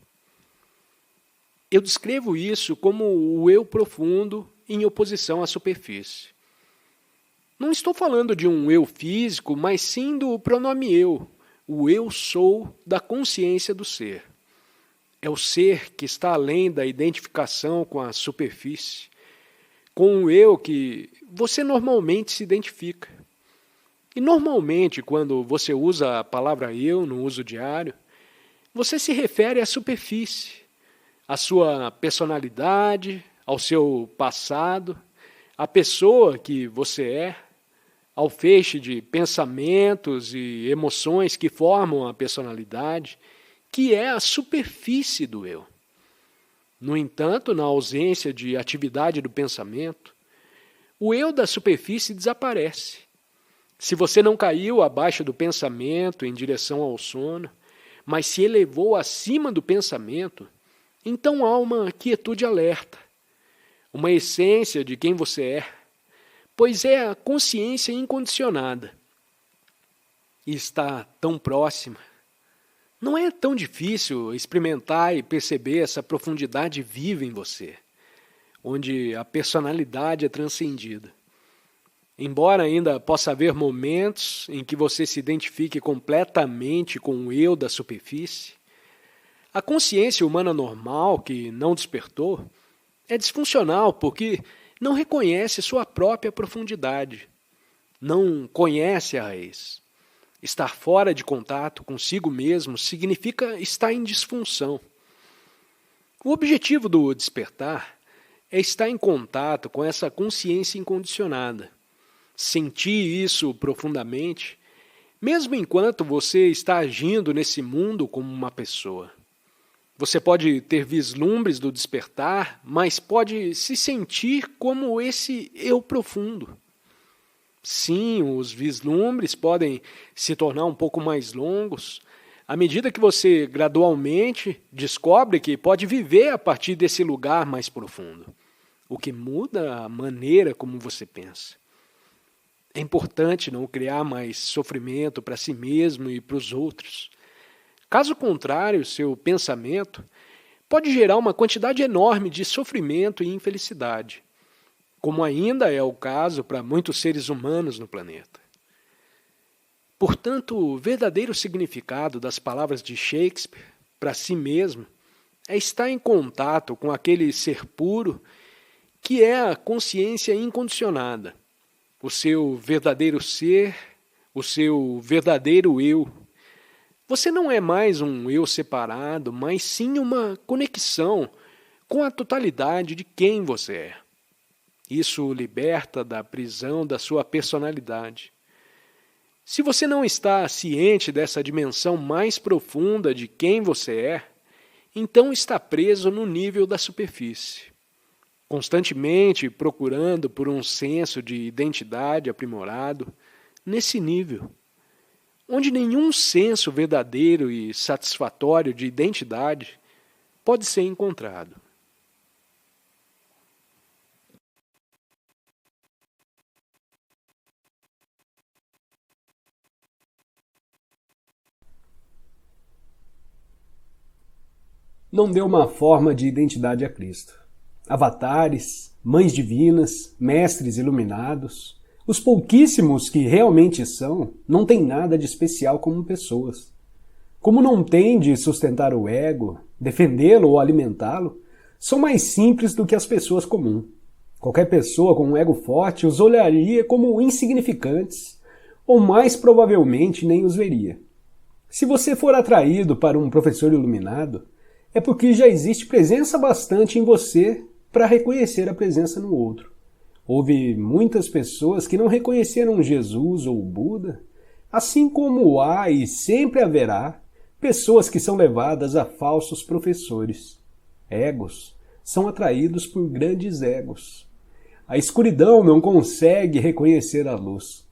Eu descrevo isso como o eu profundo em oposição à superfície. Não estou falando de um eu físico, mas sim do pronome eu, o eu sou da consciência do ser. É o ser que está além da identificação com a superfície, com o eu que você normalmente se identifica. E normalmente, quando você usa a palavra eu no uso diário, você se refere à superfície, à sua personalidade, ao seu passado, à pessoa que você é, ao feixe de pensamentos e emoções que formam a personalidade, que é a superfície do eu. No entanto, na ausência de atividade do pensamento, o eu da superfície desaparece. Se você não caiu abaixo do pensamento em direção ao sono, mas se elevou acima do pensamento, então há uma quietude alerta, uma essência de quem você é, pois é a consciência incondicionada. E está tão próxima. Não é tão difícil experimentar e perceber essa profundidade viva em você, onde a personalidade é transcendida. Embora ainda possa haver momentos em que você se identifique completamente com o eu da superfície, a consciência humana normal, que não despertou, é disfuncional porque não reconhece sua própria profundidade, não conhece a raiz. Estar fora de contato consigo mesmo significa estar em disfunção. O objetivo do despertar é estar em contato com essa consciência incondicionada, sentir isso profundamente, mesmo enquanto você está agindo nesse mundo como uma pessoa. Você pode ter vislumbres do despertar, mas pode se sentir como esse eu profundo. Sim, os vislumbres podem se tornar um pouco mais longos, à medida que você gradualmente descobre que pode viver a partir desse lugar mais profundo, o que muda a maneira como você pensa. É importante não criar mais sofrimento para si mesmo e para os outros. Caso contrário, seu pensamento pode gerar uma quantidade enorme de sofrimento e infelicidade, como ainda é o caso para muitos seres humanos no planeta. Portanto, o verdadeiro significado das palavras de Shakespeare para si mesmo é estar em contato com aquele ser puro que é a consciência incondicionada, o seu verdadeiro ser, o seu verdadeiro eu. Você não é mais um eu separado, mas sim uma conexão com a totalidade de quem você é. Isso o liberta da prisão da sua personalidade. Se você não está ciente dessa dimensão mais profunda de quem você é, então está preso no nível da superfície, constantemente procurando por um senso de identidade aprimorado nesse nível, onde nenhum senso verdadeiro e satisfatório de identidade pode ser encontrado. Não deu uma forma de identidade a Cristo. Avatares, mães divinas, mestres iluminados, os pouquíssimos que realmente são, não têm nada de especial como pessoas. Como não têm de sustentar o ego, defendê-lo ou alimentá-lo, são mais simples do que as pessoas comuns. Qualquer pessoa com um ego forte os olharia como insignificantes, ou mais provavelmente nem os veria. Se você for atraído para um professor iluminado, é porque já existe presença bastante em você para reconhecer a presença no outro. Houve muitas pessoas que não reconheceram Jesus ou Buda, assim como há e sempre haverá pessoas que são levadas a falsos professores. Egos são atraídos por grandes egos. A escuridão não consegue reconhecer a luz.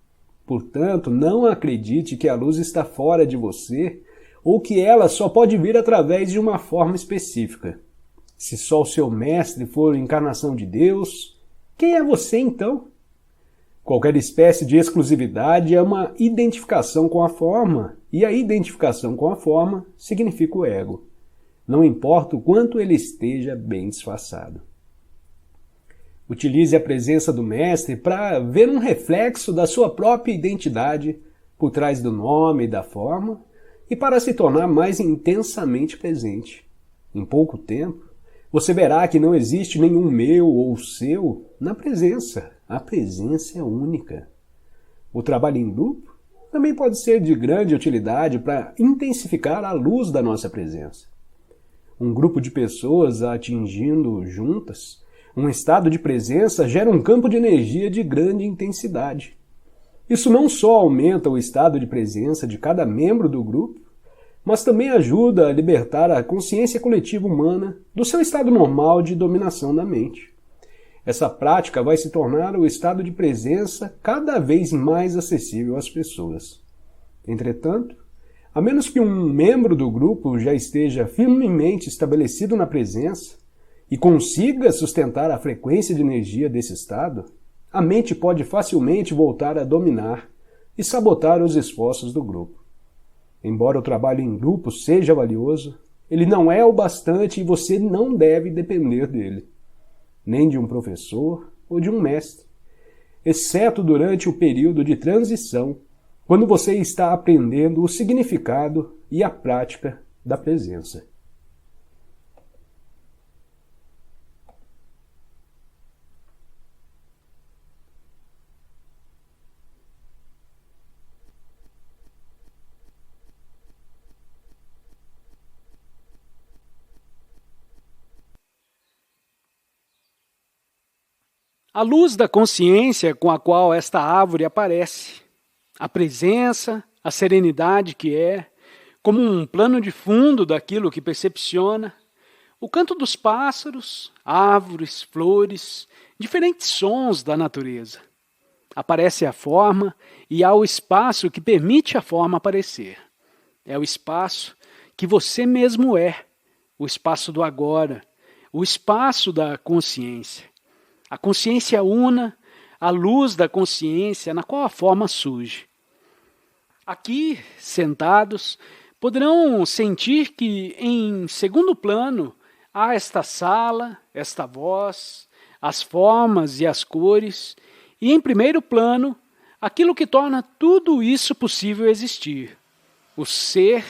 Portanto, não acredite que a luz está fora de você ou que ela só pode vir através de uma forma específica. Se só o seu mestre for a encarnação de Deus, quem é você então? Qualquer espécie de exclusividade é uma identificação com a forma, e a identificação com a forma significa o ego. Não importa o quanto ele esteja bem disfarçado. Utilize a presença do mestre para ver um reflexo da sua própria identidade por trás do nome e da forma, e para se tornar mais intensamente presente. Em pouco tempo, você verá que não existe nenhum meu ou seu na presença. A presença é única. O trabalho em grupo também pode ser de grande utilidade para intensificar a luz da nossa presença. Um grupo de pessoas atingindo juntas um estado de presença gera um campo de energia de grande intensidade. Isso não só aumenta o estado de presença de cada membro do grupo, mas também ajuda a libertar a consciência coletiva humana do seu estado normal de dominação da mente. Essa prática vai se tornar o estado de presença cada vez mais acessível às pessoas. Entretanto, a menos que um membro do grupo já esteja firmemente estabelecido na presença e consiga sustentar a frequência de energia desse estado, a mente pode facilmente voltar a dominar e sabotar os esforços do grupo. Embora o trabalho em grupo seja valioso, ele não é o bastante e você não deve depender dele, nem de um professor ou de um mestre, exceto durante o período de transição, quando você está aprendendo o significado e a prática da presença. A luz da consciência com a qual esta árvore aparece, a presença, a serenidade que é, como um plano de fundo daquilo que percepciona, o canto dos pássaros, árvores, flores, diferentes sons da natureza. Aparece a forma e há o espaço que permite a forma aparecer. É o espaço que você mesmo é, o espaço do agora, o espaço da consciência. A consciência una, a luz da consciência na qual a forma surge. Aqui, sentados, poderão sentir que, em segundo plano, há esta sala, esta voz, as formas e as cores, e em primeiro plano, aquilo que torna tudo isso possível existir. O ser,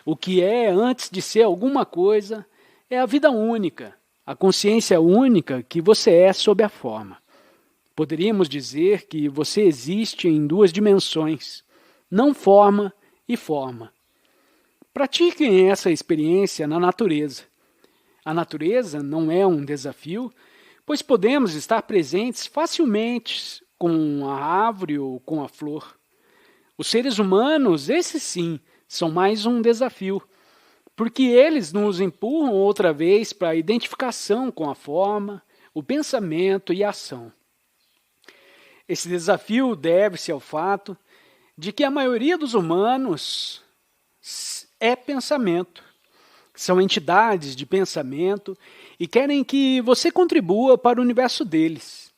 o que é antes de ser alguma coisa, é a vida única, a consciência única que você é sob a forma. Poderíamos dizer que você existe em duas dimensões, não forma e forma. Pratiquem essa experiência na natureza. A natureza não é um desafio, pois podemos estar presentes facilmente com a árvore ou com a flor. Os seres humanos, esses sim, são mais um desafio, porque eles nos empurram outra vez para a identificação com a forma, o pensamento e a ação. Esse desafio deve-se ao fato de que a maioria dos humanos é pensamento. São entidades de pensamento e querem que você contribua para o universo deles.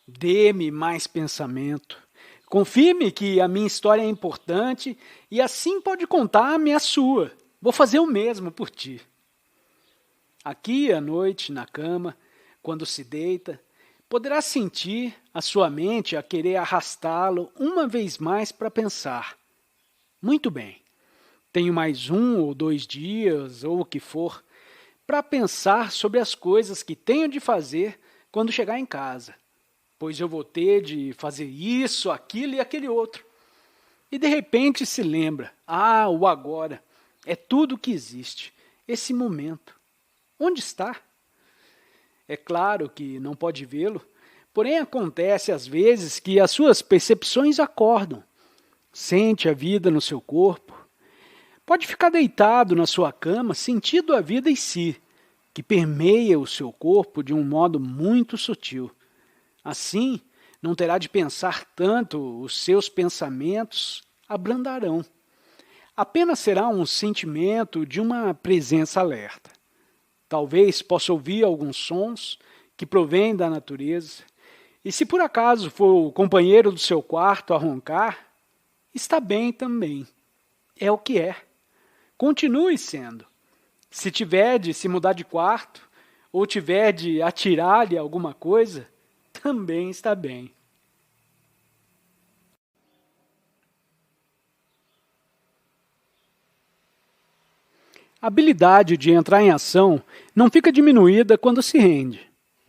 Dê-me mais pensamento. Confirme que a minha história é importante e assim pode contar-me a sua. Vou fazer o mesmo por ti. Aqui à noite, na cama, quando se deita, poderá sentir a sua mente a querer arrastá-lo uma vez mais para pensar. Muito bem, tenho mais 1 ou 2 dias, ou o que for, para pensar sobre as coisas que tenho de fazer quando chegar em casa, pois eu vou ter de fazer isso, aquilo e aquele outro. E de repente se lembra, o agora. É tudo o que existe, esse momento. Onde está? É claro que não pode vê-lo, porém acontece às vezes que as suas percepções acordam. Sente a vida no seu corpo. Pode ficar deitado na sua cama sentindo a vida em si, que permeia o seu corpo de um modo muito sutil. Assim, não terá de pensar tanto, os seus pensamentos abrandarão. Apenas será um sentimento de uma presença alerta. Talvez possa ouvir alguns sons que provêm da natureza, e se por acaso for o companheiro do seu quarto a roncar, está bem também. É o que é. Continue sendo. Se tiver de se mudar de quarto, ou tiver de atirar-lhe alguma coisa, também está bem. A habilidade de entrar em ação não fica diminuída quando se rende.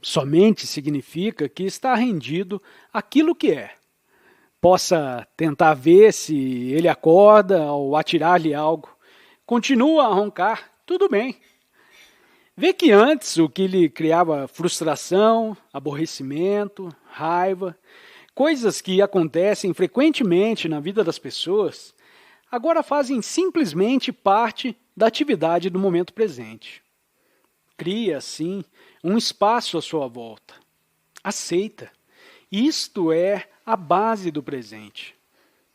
Somente significa que está rendido àquilo que é. Possa tentar ver se ele acorda ou atirar-lhe algo. Continua a roncar, tudo bem. Vê que antes o que lhe criava frustração, aborrecimento, raiva, coisas que acontecem frequentemente na vida das pessoas, agora fazem simplesmente parte da atividade do momento presente. Cria, assim, um espaço à sua volta. Aceita. Isto é a base do presente.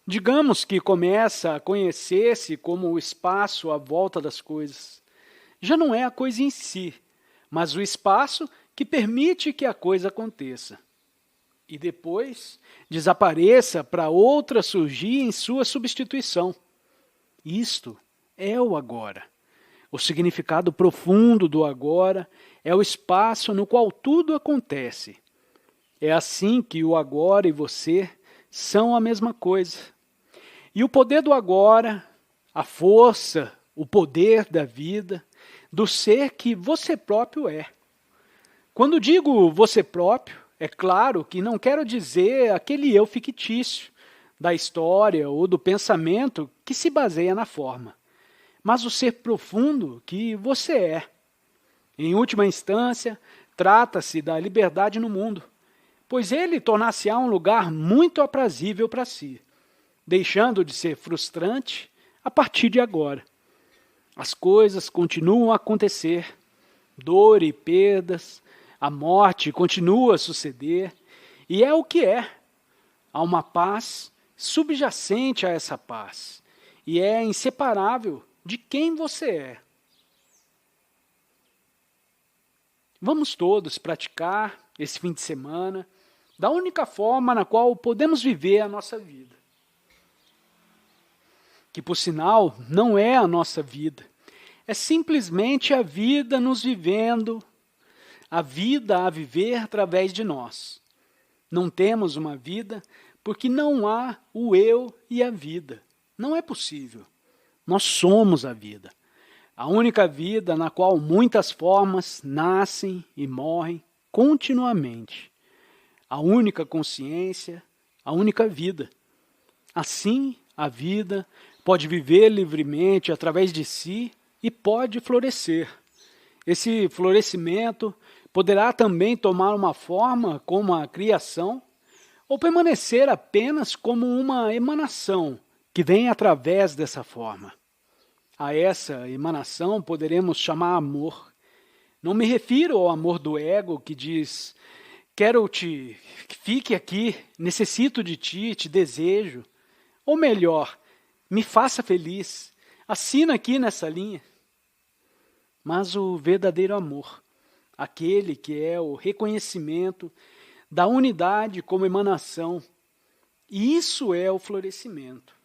Digamos que começa a conhecer-se como o espaço à volta das coisas. Já não é a coisa em si, mas o espaço que permite que a coisa aconteça. E depois desapareça para outra surgir em sua substituição. Isto é o agora. O significado profundo do agora é o espaço no qual tudo acontece. É assim que o agora e você são a mesma coisa. E o poder do agora, a força, o poder da vida, do ser que você próprio é. Quando digo você próprio, é claro que não quero dizer aquele eu fictício da história ou do pensamento que se baseia na forma, mas o ser profundo que você é. Em última instância, trata-se da liberdade no mundo, pois ele tornar-se-á um lugar muito aprazível para si, deixando de ser frustrante a partir de agora. As coisas continuam a acontecer, dor e perdas, a morte continua a suceder, e é o que é. Há uma paz subjacente a essa paz, e é inseparável de quem você é. Vamos todos praticar esse fim de semana da única forma na qual podemos viver a nossa vida. Que, por sinal, não é a nossa vida. É simplesmente a vida nos vivendo, a vida a viver através de nós. Não temos uma vida porque não há o eu e a vida. Não é possível. Nós somos a vida. A única vida na qual muitas formas nascem e morrem continuamente. A única consciência, a única vida. Assim, a vida pode viver livremente através de si e pode florescer. Esse florescimento poderá também tomar uma forma como a criação ou permanecer apenas como uma emanação que vem através dessa forma. A essa emanação poderemos chamar amor. Não me refiro ao amor do ego que diz: quero-te, fique aqui, necessito de ti, te desejo. Ou melhor, me faça feliz, assina aqui nessa linha. Mas o verdadeiro amor, aquele que é o reconhecimento da unidade como emanação, e isso é o florescimento.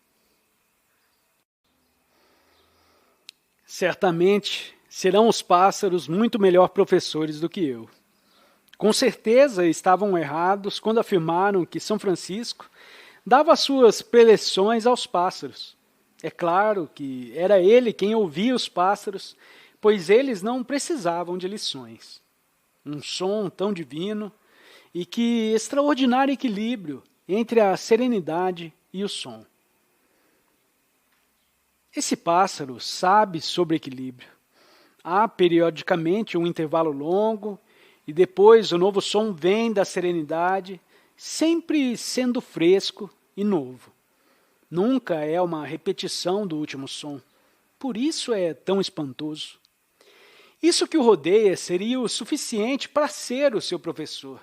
Certamente serão os pássaros muito melhor professores do que eu. Com certeza estavam errados quando afirmaram que São Francisco dava suas preleções aos pássaros. É claro que era ele quem ouvia os pássaros, pois eles não precisavam de lições. Um som tão divino e que extraordinário equilíbrio entre a serenidade e o som. Esse pássaro sabe sobre equilíbrio. Há periodicamente um intervalo longo e depois o novo som vem da serenidade, sempre sendo fresco e novo. Nunca é uma repetição do último som. Por isso é tão espantoso. Isso que o rodeia seria o suficiente para ser o seu professor.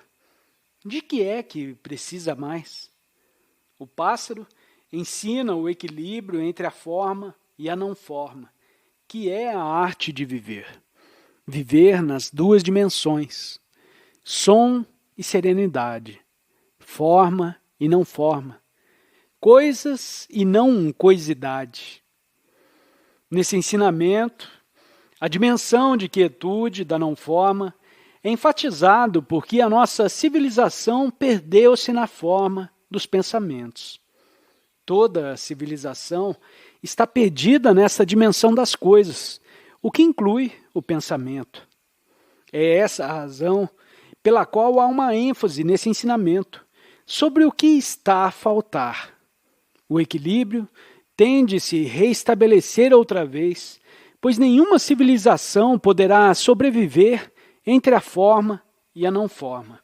De que é que precisa mais? O pássaro ensina o equilíbrio entre a forma e a não forma, que é a arte de viver. Viver nas duas dimensões, som e serenidade, forma e não forma, coisas e não coisidade. Nesse ensinamento, a dimensão de quietude da não forma é enfatizado porque a nossa civilização perdeu-se na forma dos pensamentos. Toda a civilização está perdida nessa dimensão das coisas, o que inclui o pensamento. É essa a razão pela qual há uma ênfase nesse ensinamento sobre o que está a faltar. O equilíbrio tende a se reestabelecer outra vez, pois nenhuma civilização poderá sobreviver entre a forma e a não forma.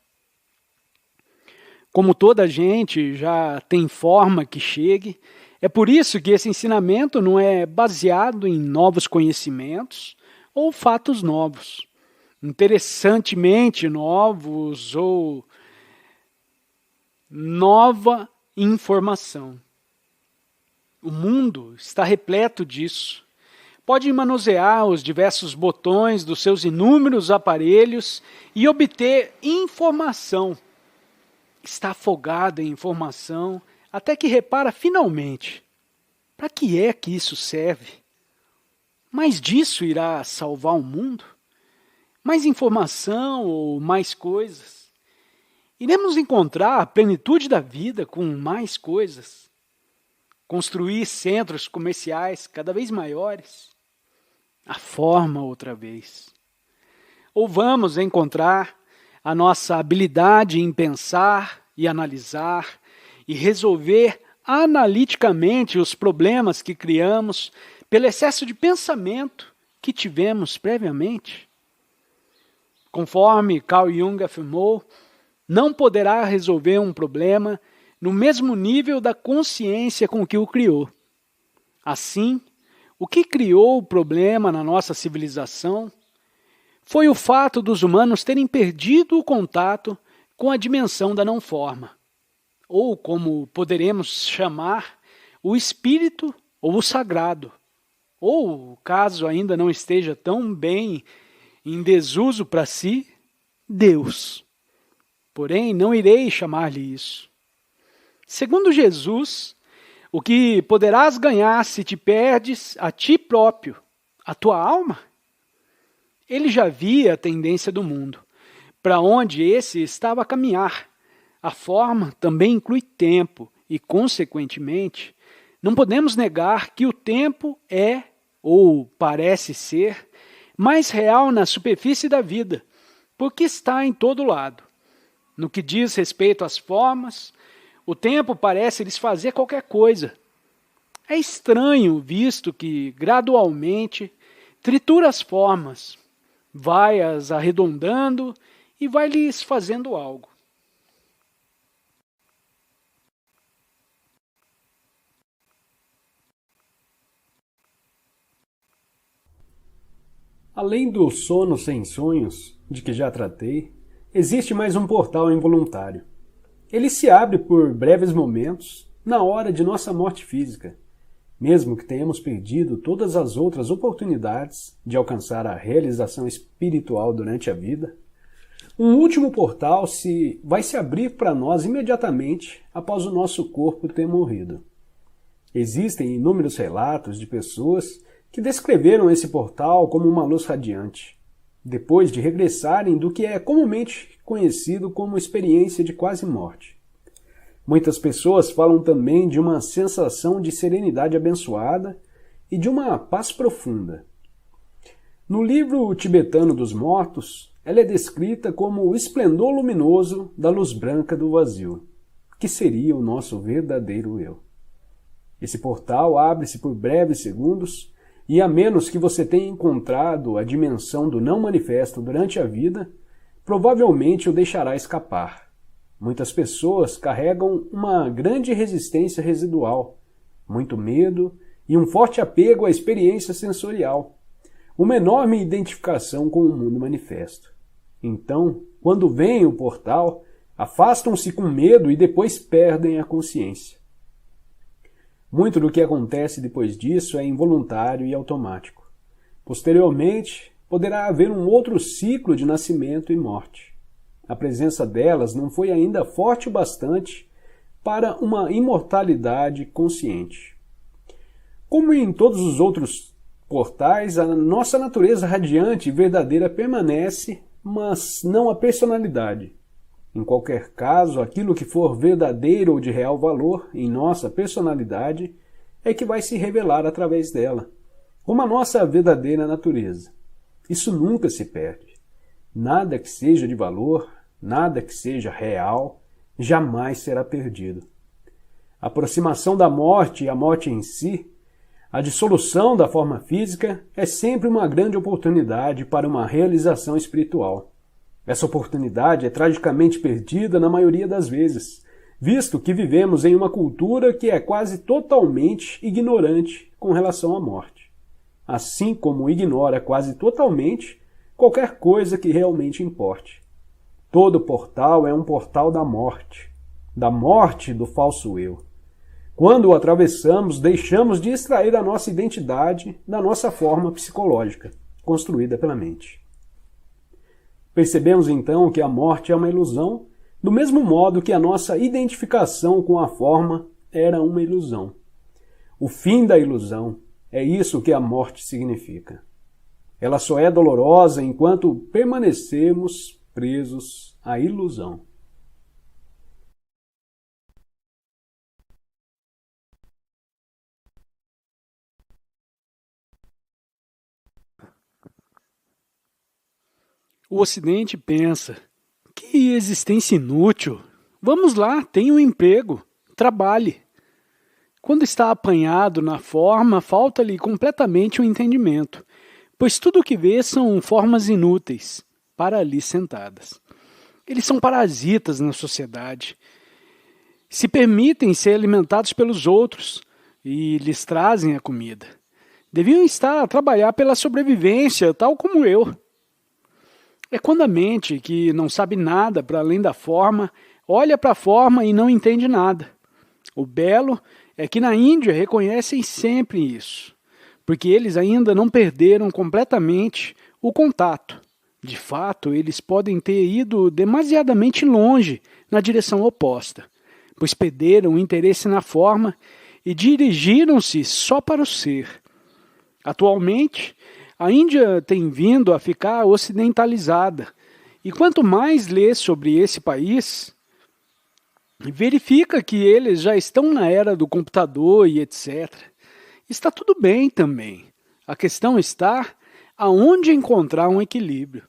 Como toda gente já tem forma que chegue, é por isso que esse ensinamento não é baseado em novos conhecimentos ou fatos novos, interessantemente novos ou nova informação. O mundo está repleto disso. Pode manusear os diversos botões dos seus inúmeros aparelhos e obter informação. Está afogado em informação até que repara finalmente: para que é que isso serve? Mas disso irá salvar o mundo? Mais informação ou mais coisas? Iremos encontrar a plenitude da vida com mais coisas? Construir centros comerciais cada vez maiores? A forma outra vez? Ou vamos encontrar a nossa habilidade em pensar e analisar e resolver analiticamente os problemas que criamos pelo excesso de pensamento que tivemos previamente? Conforme Carl Jung afirmou, não poderá resolver um problema no mesmo nível da consciência com que o criou. Assim, o que criou o problema na nossa civilização foi o fato dos humanos terem perdido o contato com a dimensão da não-forma, ou como poderemos chamar, o espírito ou o sagrado, ou, caso ainda não esteja tão bem em desuso para si, Deus. Porém, não irei chamar-lhe isso. Segundo Jesus, o que poderás ganhar se te perdes a ti próprio, a tua alma? Ele já via a tendência do mundo, para onde esse estava a caminhar. A forma também inclui tempo e, consequentemente, não podemos negar que o tempo é, ou parece ser, mais real na superfície da vida, porque está em todo lado. No que diz respeito às formas, o tempo parece lhes fazer qualquer coisa. É estranho, visto que, gradualmente, tritura as formas, vai-as arredondando e vai lhes fazendo algo. Além do sono sem sonhos, de que já tratei, existe mais um portal involuntário. Ele se abre por breves momentos, na hora de nossa morte física, mesmo que tenhamos perdido todas as outras oportunidades de alcançar a realização espiritual durante a vida. Um último portal vai se abrir para nós imediatamente após o nosso corpo ter morrido. Existem inúmeros relatos de pessoas que descreveram esse portal como uma luz radiante, depois de regressarem do que é comumente conhecido como experiência de quase morte. Muitas pessoas falam também de uma sensação de serenidade abençoada e de uma paz profunda. No livro tibetano dos mortos, ela é descrita como o esplendor luminoso da luz branca do vazio, que seria o nosso verdadeiro eu. Esse portal abre-se por breves segundos e, a menos que você tenha encontrado a dimensão do não manifesto durante a vida, provavelmente o deixará escapar. Muitas pessoas carregam uma grande resistência residual, muito medo e um forte apego à experiência sensorial, uma enorme identificação com o mundo manifesto. Então, quando vem o portal, afastam-se com medo e depois perdem a consciência. Muito do que acontece depois disso é involuntário e automático. Posteriormente, poderá haver um outro ciclo de nascimento e morte. A presença delas não foi ainda forte o bastante para uma imortalidade consciente. Como em todos os outros portais, a nossa natureza radiante e verdadeira permanece, mas não a personalidade. Em qualquer caso, aquilo que for verdadeiro ou de real valor em nossa personalidade é que vai se revelar através dela, como a nossa verdadeira natureza. Isso nunca se perde. Nada que seja de valor, nada que seja real, jamais será perdido. A aproximação da morte e a morte em si, a dissolução da forma física, é sempre uma grande oportunidade para uma realização espiritual. Essa oportunidade é tragicamente perdida na maioria das vezes, visto que vivemos em uma cultura que é quase totalmente ignorante com relação à morte, assim como ignora quase totalmente qualquer coisa que realmente importe. Todo portal é um portal da morte. da morte do falso eu. Quando o atravessamos, deixamos de extrair a nossa identidade da nossa forma psicológica, construída pela mente. Percebemos então que a morte é uma ilusão, do mesmo modo que a nossa identificação com a forma era uma ilusão. O fim da ilusão é isso que a morte significa. Ela só é dolorosa enquanto permanecemos presos à ilusão. O Ocidente pensa, que existência inútil. Vamos lá, tenha um emprego, trabalhe. Quando está apanhado na forma, falta-lhe completamente o entendimento, pois tudo o que vê são formas inúteis, para ali sentadas. Eles são parasitas na sociedade. Se permitem ser alimentados pelos outros e lhes trazem a comida. Deviam estar a trabalhar pela sobrevivência, tal como eu. É quando a mente, que não sabe nada para além da forma, olha para a forma e não entende nada. O belo é que na Índia reconhecem sempre isso, porque eles ainda não perderam completamente o contato. De fato, eles podem ter ido demasiadamente longe na direção oposta, pois perderam o interesse na forma e dirigiram-se só para o ser. Atualmente, a Índia tem vindo a ficar ocidentalizada, e quanto mais lê sobre esse país, verifica que eles já estão na era do computador e etc. Está tudo bem também. A questão está aonde encontrar um equilíbrio.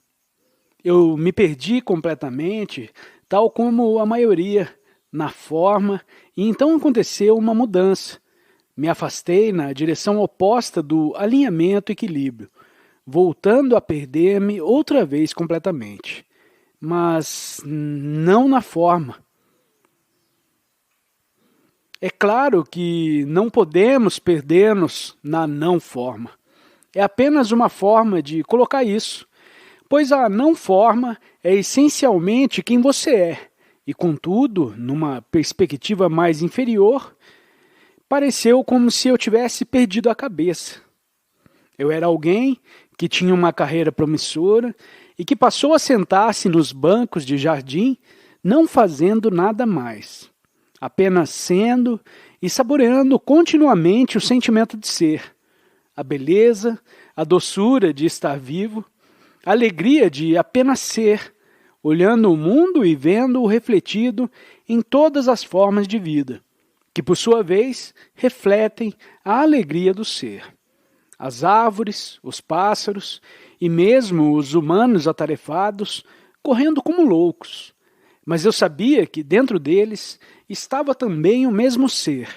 Eu me perdi completamente, tal como a maioria, na forma, e então aconteceu uma mudança. Me afastei na direção oposta do alinhamento e equilíbrio, voltando a perder-me outra vez completamente. Mas não na forma. É claro que não podemos perder-nos na não forma. É apenas uma forma de colocar isso, pois a não forma é essencialmente quem você é, e contudo, numa perspectiva mais inferior, pareceu como se eu tivesse perdido a cabeça. Eu era alguém que tinha uma carreira promissora e que passou a sentar-se nos bancos de jardim, não fazendo nada mais, apenas sendo e saboreando continuamente o sentimento de ser, a beleza, a doçura de estar vivo, a alegria de apenas ser, olhando o mundo e vendo-o refletido em todas as formas de vida, que por sua vez refletem a alegria do ser. As árvores, os pássaros e mesmo os humanos atarefados, correndo como loucos. Mas eu sabia que dentro deles estava também o mesmo ser.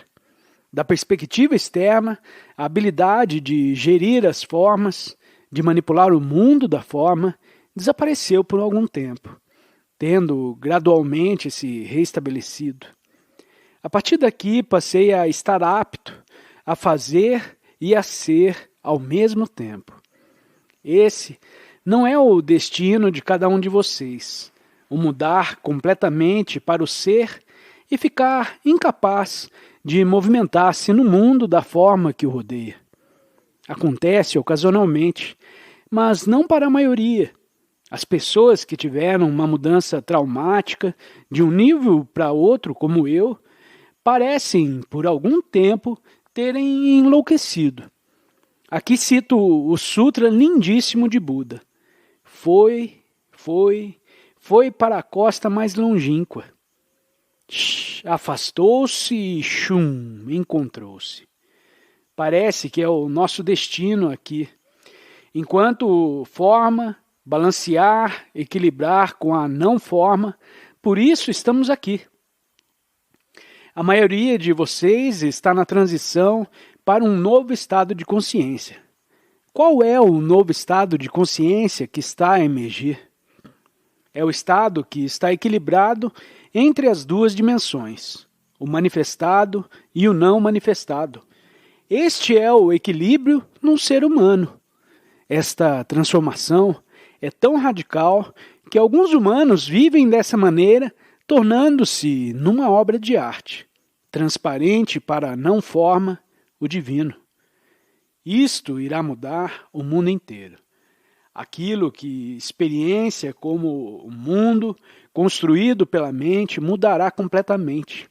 Da perspectiva externa, a habilidade de gerir as formas, de manipular o mundo da forma, desapareceu por algum tempo, tendo gradualmente se reestabelecido. A partir daqui passei a estar apto a fazer e a ser ao mesmo tempo. Esse não é o destino de cada um de vocês, o mudar completamente para o ser e ficar incapaz de movimentar-se no mundo da forma que o rodeia. Acontece ocasionalmente, mas não para a maioria. As pessoas que tiveram uma mudança traumática de um nível para outro, como eu, parecem, por algum tempo, terem enlouquecido. Aqui cito o Sutra lindíssimo de Buda. Foi para a costa mais longínqua. Afastou-se e encontrou-se. Parece que é o nosso destino aqui. Enquanto forma, balancear, equilibrar com a não forma, por isso estamos aqui. A maioria de vocês está na transição para um novo estado de consciência. Qual é o novo estado de consciência que está a emergir? É o estado que está equilibrado entre as duas dimensões, o manifestado e o não manifestado. Este é o equilíbrio num ser humano. Esta transformação é tão radical que alguns humanos vivem dessa maneira tornando-se numa obra de arte, transparente para a não forma, o divino. Isto irá mudar o mundo inteiro. Aquilo que experiência como o mundo construído pela mente mudará completamente.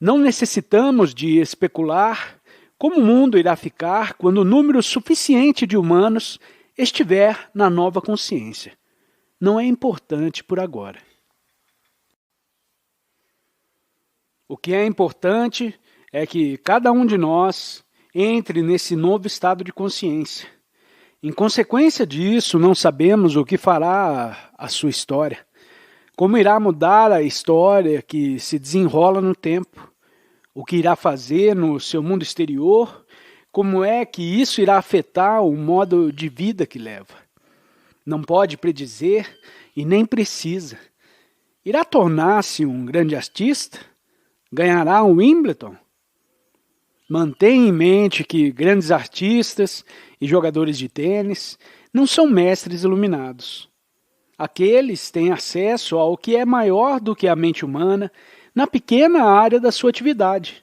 Não necessitamos de especular como o mundo irá ficar quando o número suficiente de humanos estiver na nova consciência. Não é importante por agora. O que é importante é que cada um de nós entre nesse novo estado de consciência. Em consequência disso, não sabemos o que fará a sua história, como irá mudar a história que se desenrola no tempo, o que irá fazer no seu mundo exterior, como é que isso irá afetar o modo de vida que leva. Não pode predizer e nem precisa. Irá tornar-se um grande artista? Ganhará um Wimbledon? Mantenha em mente que grandes artistas e jogadores de tênis não são mestres iluminados. Aqueles têm acesso ao que é maior do que a mente humana na pequena área da sua atividade.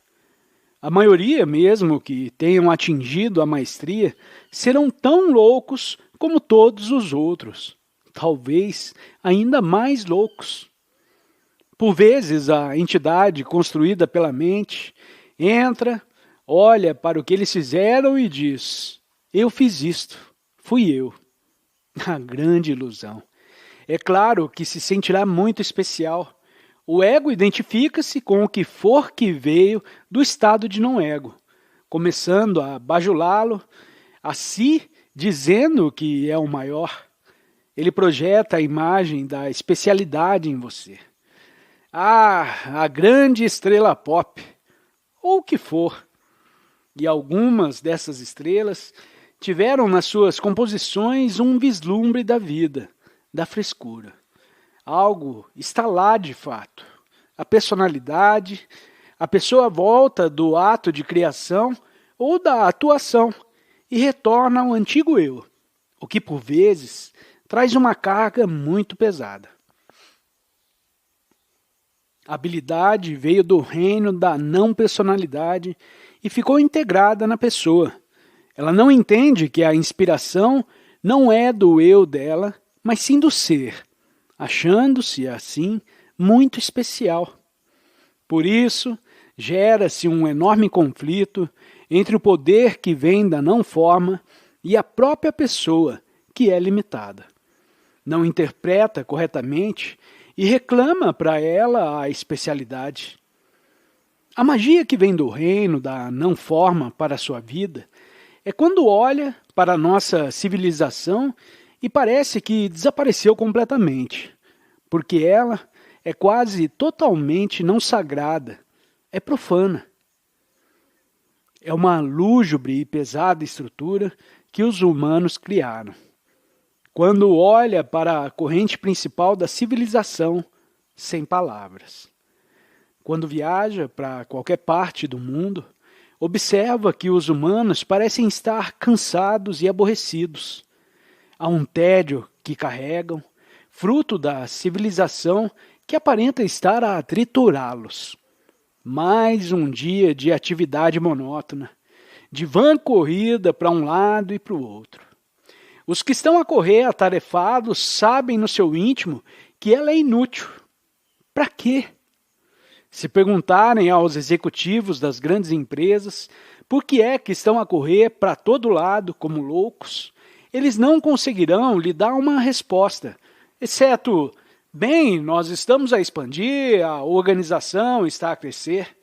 A maioria, mesmo que tenham atingido a maestria, serão tão loucos como todos os outros, talvez ainda mais loucos. Por vezes, a entidade construída pela mente entra, olha para o que eles fizeram e diz: eu fiz isto, fui eu. A grande ilusão. É claro que se sentirá muito especial. O ego identifica-se com o que for que veio do estado de não-ego, começando a bajulá-lo a si, dizendo que é o maior. Ele projeta a imagem da especialidade em você. Ah, a grande estrela pop, ou o que for. E algumas dessas estrelas tiveram nas suas composições um vislumbre da vida, da frescura. Algo está lá de fato. A personalidade, a pessoa volta do ato de criação ou da atuação e retorna ao antigo eu, o que por vezes traz uma carga muito pesada. A habilidade veio do reino da não personalidade e ficou integrada na pessoa. Ela não entende que a inspiração não é do eu dela, mas sim do ser, achando-se, assim, muito especial. Por isso, gera-se um enorme conflito entre o poder que vem da não-forma e a própria pessoa, que é limitada. Não interpreta corretamente e reclama para ela a especialidade. A magia que vem do reino da não-forma para a sua vida é quando olha para a nossa civilização e parece que desapareceu completamente, porque ela é quase totalmente não sagrada, é profana. É uma lúgubre e pesada estrutura que os humanos criaram. Quando olha para a corrente principal da civilização, sem palavras. Quando viaja para qualquer parte do mundo, observa que os humanos parecem estar cansados e aborrecidos. Há um tédio que carregam, fruto da civilização que aparenta estar a triturá-los. Mais um dia de atividade monótona, de vã corrida para um lado e para o outro. Os que estão a correr atarefados sabem no seu íntimo que ela é inútil. Para quê? Se perguntarem aos executivos das grandes empresas por que é que estão a correr para todo lado como loucos, eles não conseguirão lhe dar uma resposta, exceto: bem, nós estamos a expandir, a organização está a crescer,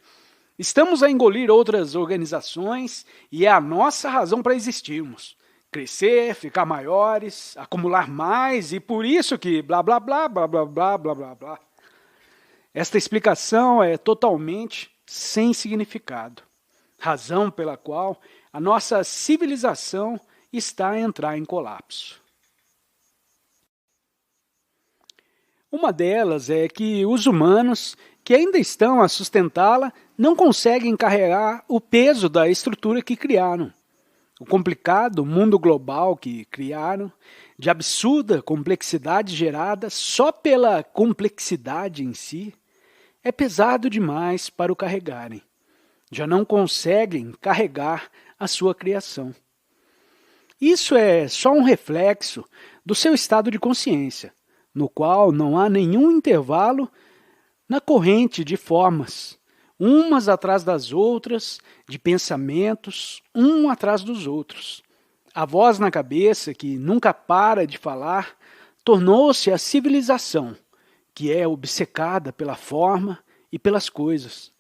estamos a engolir outras organizações e é a nossa razão para existirmos. Crescer, ficar maiores, acumular mais e por isso que blá blá blá blá blá blá blá blá blá. Esta explicação é totalmente sem significado, razão pela qual a nossa civilização está a entrar em colapso. Uma delas é que os humanos que ainda estão a sustentá-la não conseguem carregar o peso da estrutura que criaram. O complicado mundo global que criaram, de absurda complexidade gerada só pela complexidade em si, é pesado demais para o carregarem. Já não conseguem carregar a sua criação. Isso é só um reflexo do seu estado de consciência, no qual não há nenhum intervalo na corrente de formas, umas atrás das outras, de pensamentos, um atrás dos outros. A voz na cabeça, que nunca para de falar, tornou-se a civilização, que é obcecada pela forma e pelas coisas,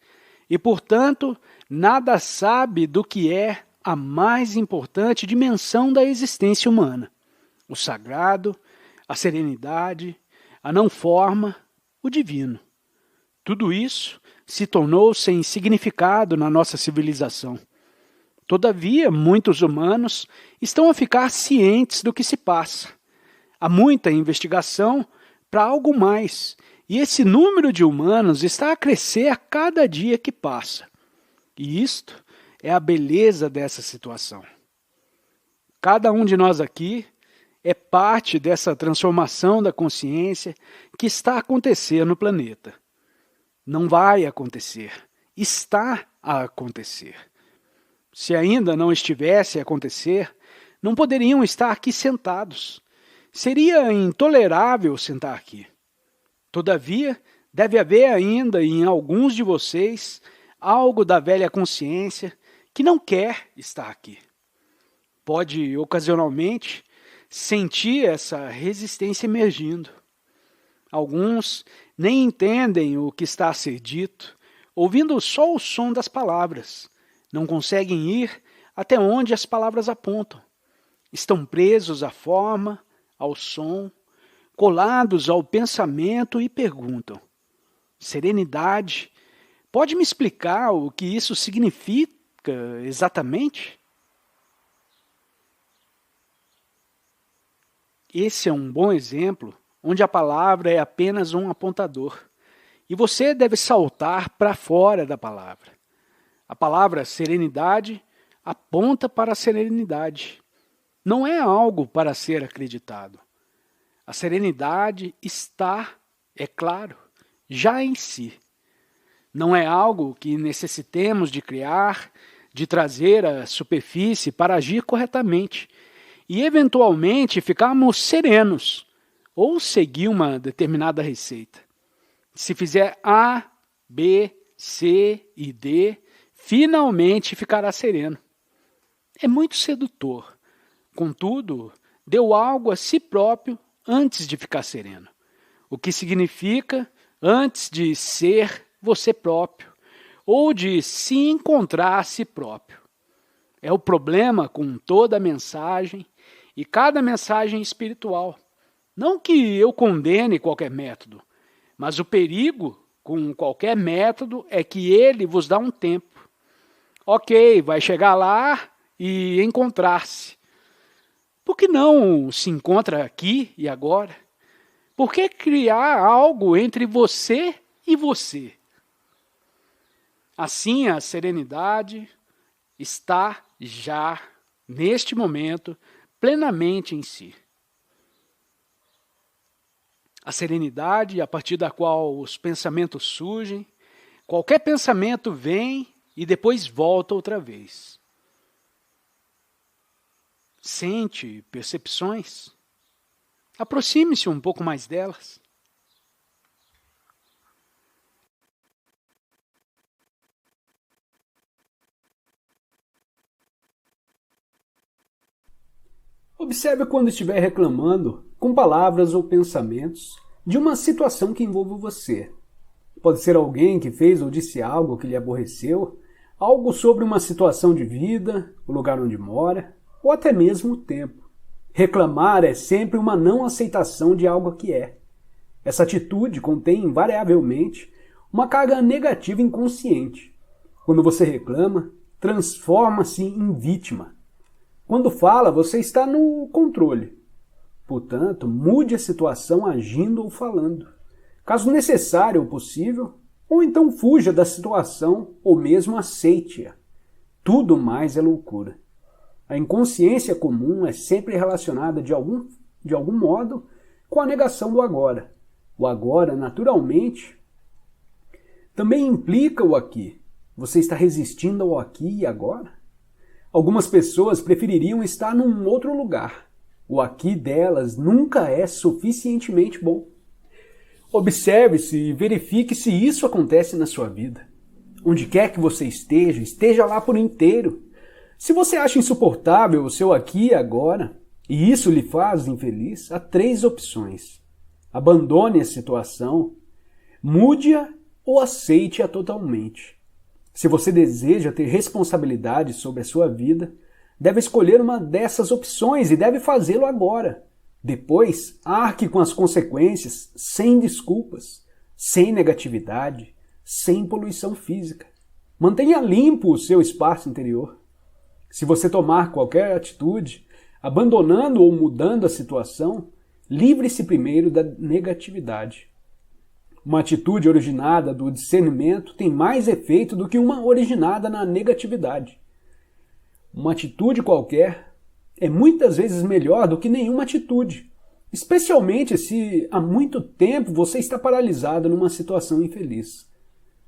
e, portanto, nada sabe do que é a mais importante dimensão da existência humana: o sagrado, a serenidade, a não-forma, o divino. Tudo isso se tornou sem significado na nossa civilização. Todavia, muitos humanos estão a ficar cientes do que se passa. Há muita investigação para algo mais, e esse número de humanos está a crescer a cada dia que passa. E isto é a beleza dessa situação. Cada um de nós aqui é parte dessa transformação da consciência que está a acontecer no planeta. Não vai acontecer, está a acontecer. Se ainda não estivesse a acontecer, não poderiam estar aqui sentados. Seria intolerável sentar aqui. Todavia, deve haver ainda em alguns de vocês algo da velha consciência que não quer estar aqui. Pode, ocasionalmente, sentir essa resistência emergindo. Alguns nem entendem o que está a ser dito, ouvindo só o som das palavras. Não conseguem ir até onde as palavras apontam. Estão presos à forma, ao som, colados ao pensamento e perguntam: serenidade, pode me explicar o que isso significa exatamente? Esse é um bom exemplo onde a palavra é apenas um apontador, e você deve saltar para fora da palavra. A palavra serenidade aponta para a serenidade. Não é algo para ser acreditado. A serenidade está, é claro, já em si. Não é algo que necessitemos de criar, de trazer à superfície para agir corretamente e, eventualmente, ficarmos serenos ou seguir uma determinada receita. Se fizer A, B, C e D, finalmente ficará sereno. É muito sedutor. Contudo, deu algo a si próprio antes de ficar sereno. O que significa antes de ser você próprio, ou de se encontrar a si próprio. É o problema com toda a mensagem e cada mensagem espiritual. Não que eu condene qualquer método, mas o perigo com qualquer método é que ele vos dá um tempo. Ok, vai chegar lá e encontrar-se. Por que não se encontra aqui e agora? Por que criar algo entre você e você? Assim, a serenidade está já, neste momento, plenamente em si. A serenidade a partir da qual os pensamentos surgem, qualquer pensamento vem e depois volta outra vez. Sente percepções? Aproxime-se um pouco mais delas. Observe quando estiver reclamando, com palavras ou pensamentos, de uma situação que envolva você. Pode ser alguém que fez ou disse algo que lhe aborreceu, algo sobre uma situação de vida, o lugar onde mora, ou até mesmo o tempo. Reclamar é sempre uma não aceitação de algo que é. Essa atitude contém invariavelmente uma carga negativa inconsciente. Quando você reclama, transforma-se em vítima. Quando fala, você está no controle. Portanto, mude a situação agindo ou falando. Caso necessário ou possível, ou então fuja da situação ou mesmo aceite-a. Tudo mais é loucura. A inconsciência comum é sempre relacionada de algum modo com a negação do agora. O agora, naturalmente, também implica o aqui. Você está resistindo ao aqui e agora? Algumas pessoas prefeririam estar num outro lugar. O aqui delas nunca é suficientemente bom. Observe-se e verifique se isso acontece na sua vida. Onde quer que você esteja, esteja lá por inteiro. Se você acha insuportável o seu aqui e agora, e isso lhe faz infeliz, há 3 opções. Abandone a situação, mude-a ou aceite-a totalmente. Se você deseja ter responsabilidade sobre a sua vida, deve escolher uma dessas opções e deve fazê-lo agora. Depois, arque com as consequências, sem desculpas, sem negatividade, sem poluição física. Mantenha limpo o seu espaço interior. Se você tomar qualquer atitude, abandonando ou mudando a situação, livre-se primeiro da negatividade. Uma atitude originada do discernimento tem mais efeito do que uma originada na negatividade. Uma atitude qualquer é muitas vezes melhor do que nenhuma atitude, especialmente se há muito tempo você está paralisado numa situação infeliz.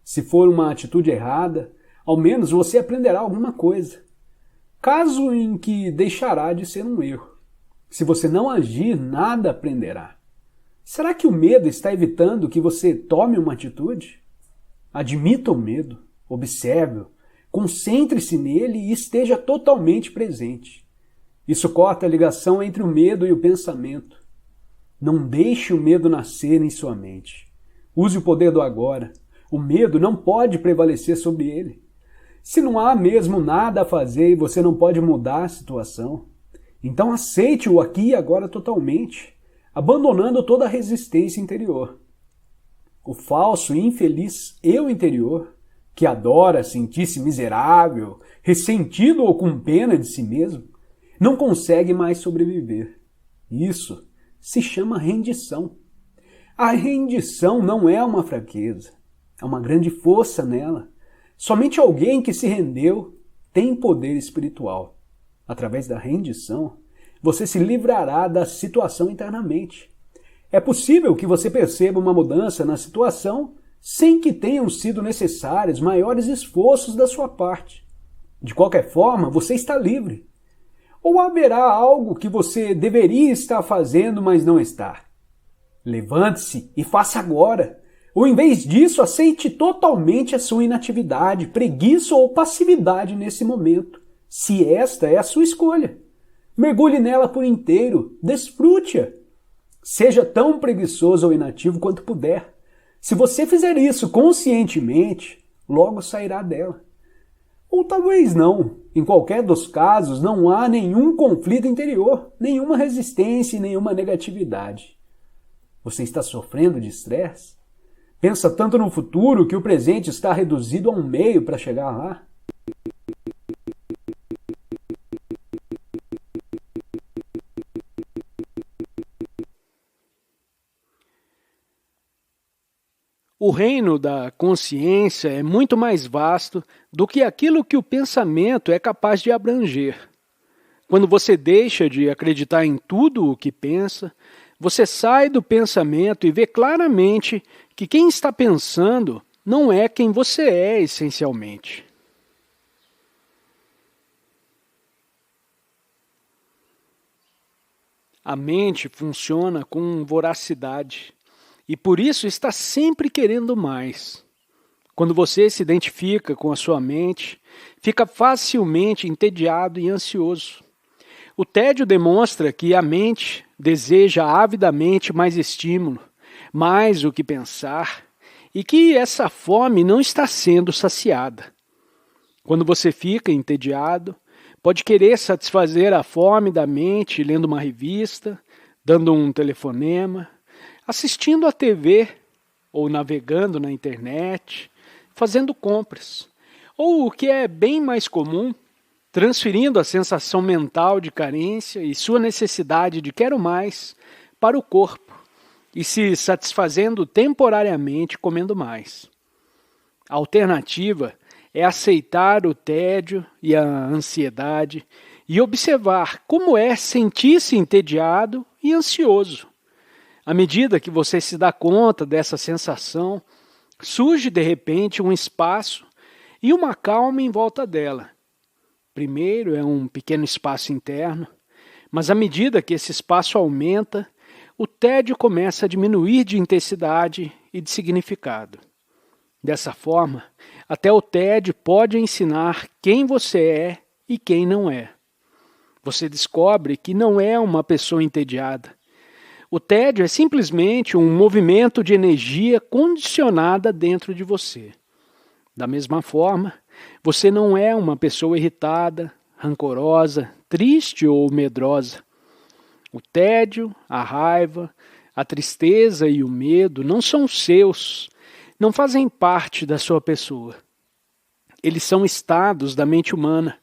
Se for uma atitude errada, ao menos você aprenderá alguma coisa. Caso em que deixará de ser um erro. Se você não agir, nada aprenderá. Será que o medo está evitando que você tome uma atitude? Admita o medo, observe-o, concentre-se nele e esteja totalmente presente. Isso corta a ligação entre o medo e o pensamento. Não deixe o medo nascer em sua mente. Use o poder do agora. O medo não pode prevalecer sobre ele. Se não há mesmo nada a fazer e você não pode mudar a situação, então aceite o aqui e agora totalmente, abandonando toda a resistência interior. O falso e infeliz eu interior, que adora sentir-se miserável, ressentido ou com pena de si mesmo, não consegue mais sobreviver. Isso se chama rendição. A rendição não é uma fraqueza, é uma grande força nela. Somente alguém que se rendeu tem poder espiritual. Através da rendição, você se livrará da situação internamente. É possível que você perceba uma mudança na situação sem que tenham sido necessários maiores esforços da sua parte. De qualquer forma, você está livre. Ou haverá algo que você deveria estar fazendo, mas não está. Levante-se e faça agora. Ou, em vez disso, aceite totalmente a sua inatividade, preguiça ou passividade nesse momento, se esta é a sua escolha. Mergulhe nela por inteiro, desfrute-a. Seja tão preguiçoso ou inativo quanto puder. Se você fizer isso conscientemente, logo sairá dela. Ou talvez não. Em qualquer dos casos, não há nenhum conflito interior, nenhuma resistência e nenhuma negatividade. Você está sofrendo de estresse? Pensa tanto no futuro que o presente está reduzido a um meio para chegar lá? O reino da consciência é muito mais vasto do que aquilo que o pensamento é capaz de abranger. Quando você deixa de acreditar em tudo o que pensa, você sai do pensamento e vê claramente que quem está pensando não é quem você é essencialmente. A mente funciona com voracidade e por isso está sempre querendo mais. Quando você se identifica com a sua mente, fica facilmente entediado e ansioso. O tédio demonstra que a mente deseja avidamente mais estímulo, mais o que pensar, e que essa fome não está sendo saciada. Quando você fica entediado, pode querer satisfazer a fome da mente lendo uma revista, dando um telefonema, assistindo à TV ou navegando na internet, fazendo compras. Ou, o que é bem mais comum, transferindo a sensação mental de carência e sua necessidade de quero mais para o corpo e se satisfazendo temporariamente comendo mais. A alternativa é aceitar o tédio e a ansiedade e observar como é sentir-se entediado e ansioso. À medida que você se dá conta dessa sensação, Surge de repente um espaço e uma calma em volta dela. Primeiro é um pequeno espaço interno, mas à medida que esse espaço aumenta, o tédio começa a diminuir de intensidade e de significado. Dessa forma, até o tédio pode ensinar quem você é e quem não é. Você descobre que não é uma pessoa entediada. O tédio é simplesmente um movimento de energia condicionada dentro de você. Da mesma forma, você não é uma pessoa irritada, rancorosa, triste ou medrosa. O tédio, a raiva, a tristeza e o medo não são seus, não fazem parte da sua pessoa. Eles são estados da mente humana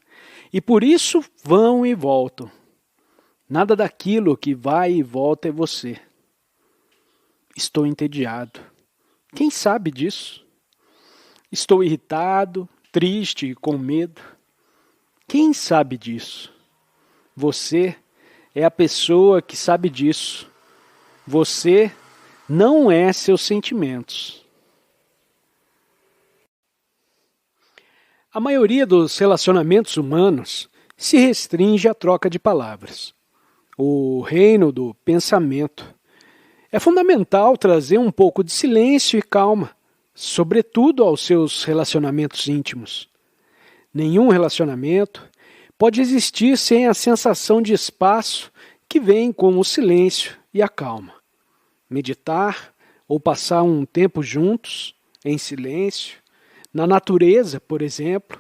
e por isso vão e voltam. Nada daquilo que vai e volta é você. Estou entediado. Quem sabe disso? Estou irritado, triste e com medo. Quem sabe disso? Você é a pessoa que sabe disso. Você não é seus sentimentos. A maioria dos relacionamentos humanos se restringe à troca de palavras. O reino do pensamento. É fundamental trazer um pouco de silêncio e calma, sobretudo aos seus relacionamentos íntimos. Nenhum relacionamento pode existir sem a sensação de espaço que vem com o silêncio e a calma. Meditar ou passar um tempo juntos, em silêncio, na natureza, por exemplo.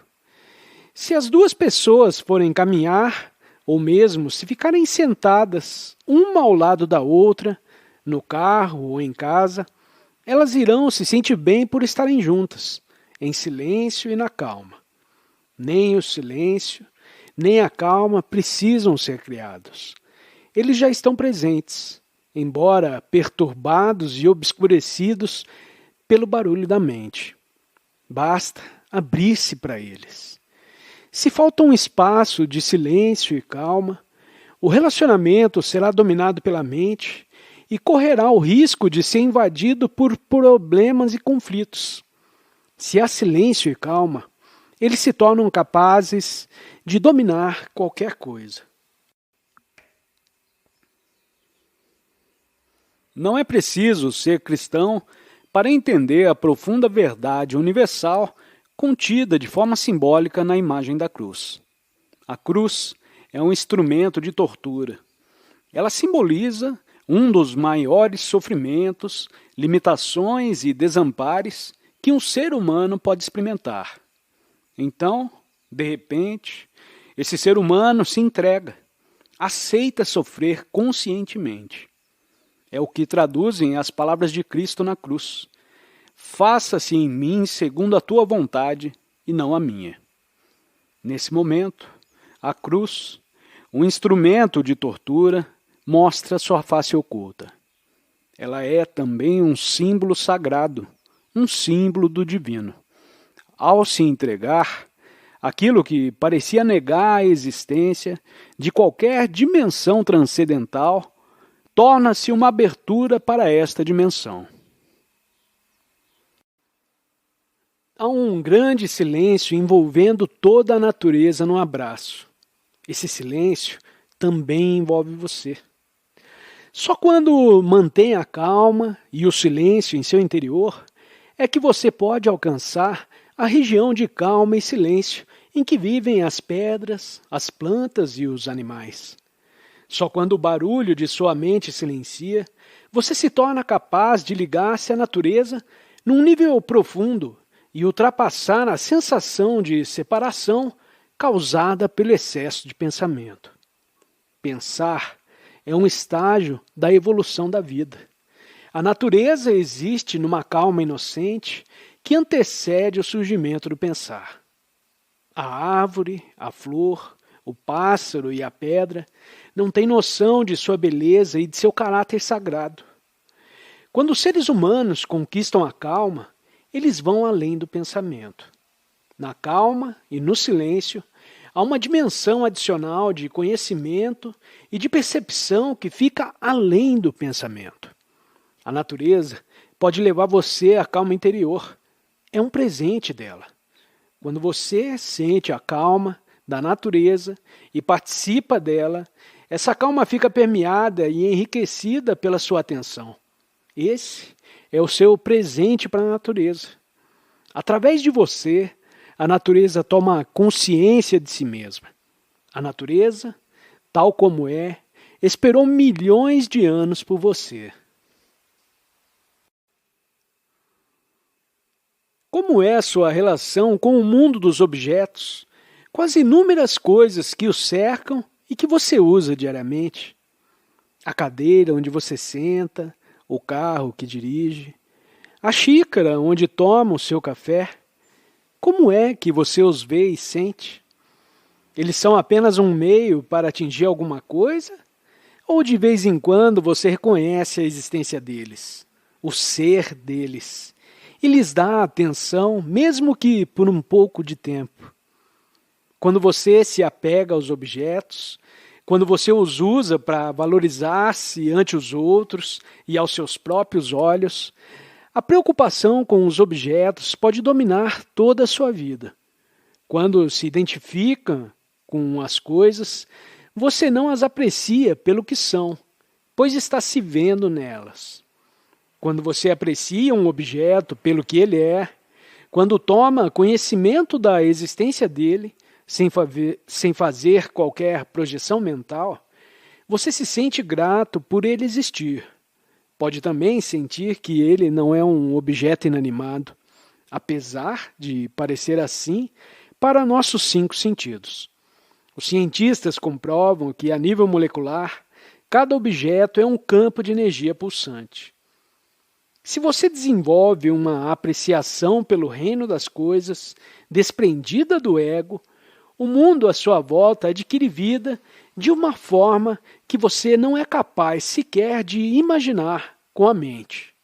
Se as duas pessoas forem caminhar, ou mesmo se ficarem sentadas, uma ao lado da outra, no carro ou em casa, elas irão se sentir bem por estarem juntas, em silêncio e na calma. Nem o silêncio, nem a calma precisam ser criados. Eles já estão presentes, embora perturbados e obscurecidos pelo barulho da mente. Basta abrir-se para eles. Se falta um espaço de silêncio e calma, o relacionamento será dominado pela mente e correrá o risco de ser invadido por problemas e conflitos. Se há silêncio e calma, eles se tornam capazes de dominar qualquer coisa. Não é preciso ser cristão para entender a profunda verdade universal contida de forma simbólica na imagem da cruz. A cruz é um instrumento de tortura. Ela simboliza um dos maiores sofrimentos, limitações e desampares que um ser humano pode experimentar. Então, de repente, esse ser humano se entrega, aceita sofrer conscientemente. É o que traduzem as palavras de Cristo na cruz. Faça-se em mim segundo a tua vontade e não a minha. Nesse momento, a cruz, um instrumento de tortura, mostra sua face oculta. Ela é também um símbolo sagrado, um símbolo do divino. Ao se entregar, aquilo que parecia negar a existência de qualquer dimensão transcendental, torna-se uma abertura para esta dimensão. Há um grande silêncio envolvendo toda a natureza no abraço. Esse silêncio também envolve você. Só quando mantém a calma e o silêncio em seu interior é que você pode alcançar a região de calma e silêncio em que vivem as pedras, as plantas e os animais. Só quando o barulho de sua mente silencia, você se torna capaz de ligar-se à natureza num nível profundo e ultrapassar a sensação de separação causada pelo excesso de pensamento. Pensar é um estágio da evolução da vida. A natureza existe numa calma inocente que antecede o surgimento do pensar. A árvore, a flor, o pássaro e a pedra não têm noção de sua beleza e de seu caráter sagrado. Quando os seres humanos conquistam a calma, eles vão além do pensamento. Na calma e no silêncio, há uma dimensão adicional de conhecimento e de percepção que fica além do pensamento. A natureza pode levar você à calma interior. É um presente dela. Quando você sente a calma da natureza e participa dela, essa calma fica permeada e enriquecida pela sua atenção. Esse é o seu presente para a natureza. Através de você, a natureza toma consciência de si mesma. A natureza, tal como é, esperou milhões de anos por você. Como é a sua relação com o mundo dos objetos, com as inúmeras coisas que o cercam e que você usa diariamente? A cadeira onde você senta, o carro que dirige, a xícara onde toma o seu café. Como é que você os vê e sente? Eles são apenas um meio para atingir alguma coisa? Ou de vez em quando você reconhece a existência deles, o ser deles, e lhes dá atenção, mesmo que por um pouco de tempo? Quando você se apega aos objetos, quando você os usa para valorizar-se ante os outros e aos seus próprios olhos, a preocupação com os objetos pode dominar toda a sua vida. Quando se identifica com as coisas, você não as aprecia pelo que são, pois está se vendo nelas. Quando você aprecia um objeto pelo que ele é, quando toma conhecimento da existência dele, sem fazer qualquer projeção mental, você se sente grato por ele existir. Pode também sentir que ele não é um objeto inanimado, apesar de parecer assim para nossos 5 sentidos. Os cientistas comprovam que, a nível molecular, cada objeto é um campo de energia pulsante. Se você desenvolve uma apreciação pelo reino das coisas, desprendida do ego, o mundo à sua volta adquire vida de uma forma que você não é capaz sequer de imaginar com a mente.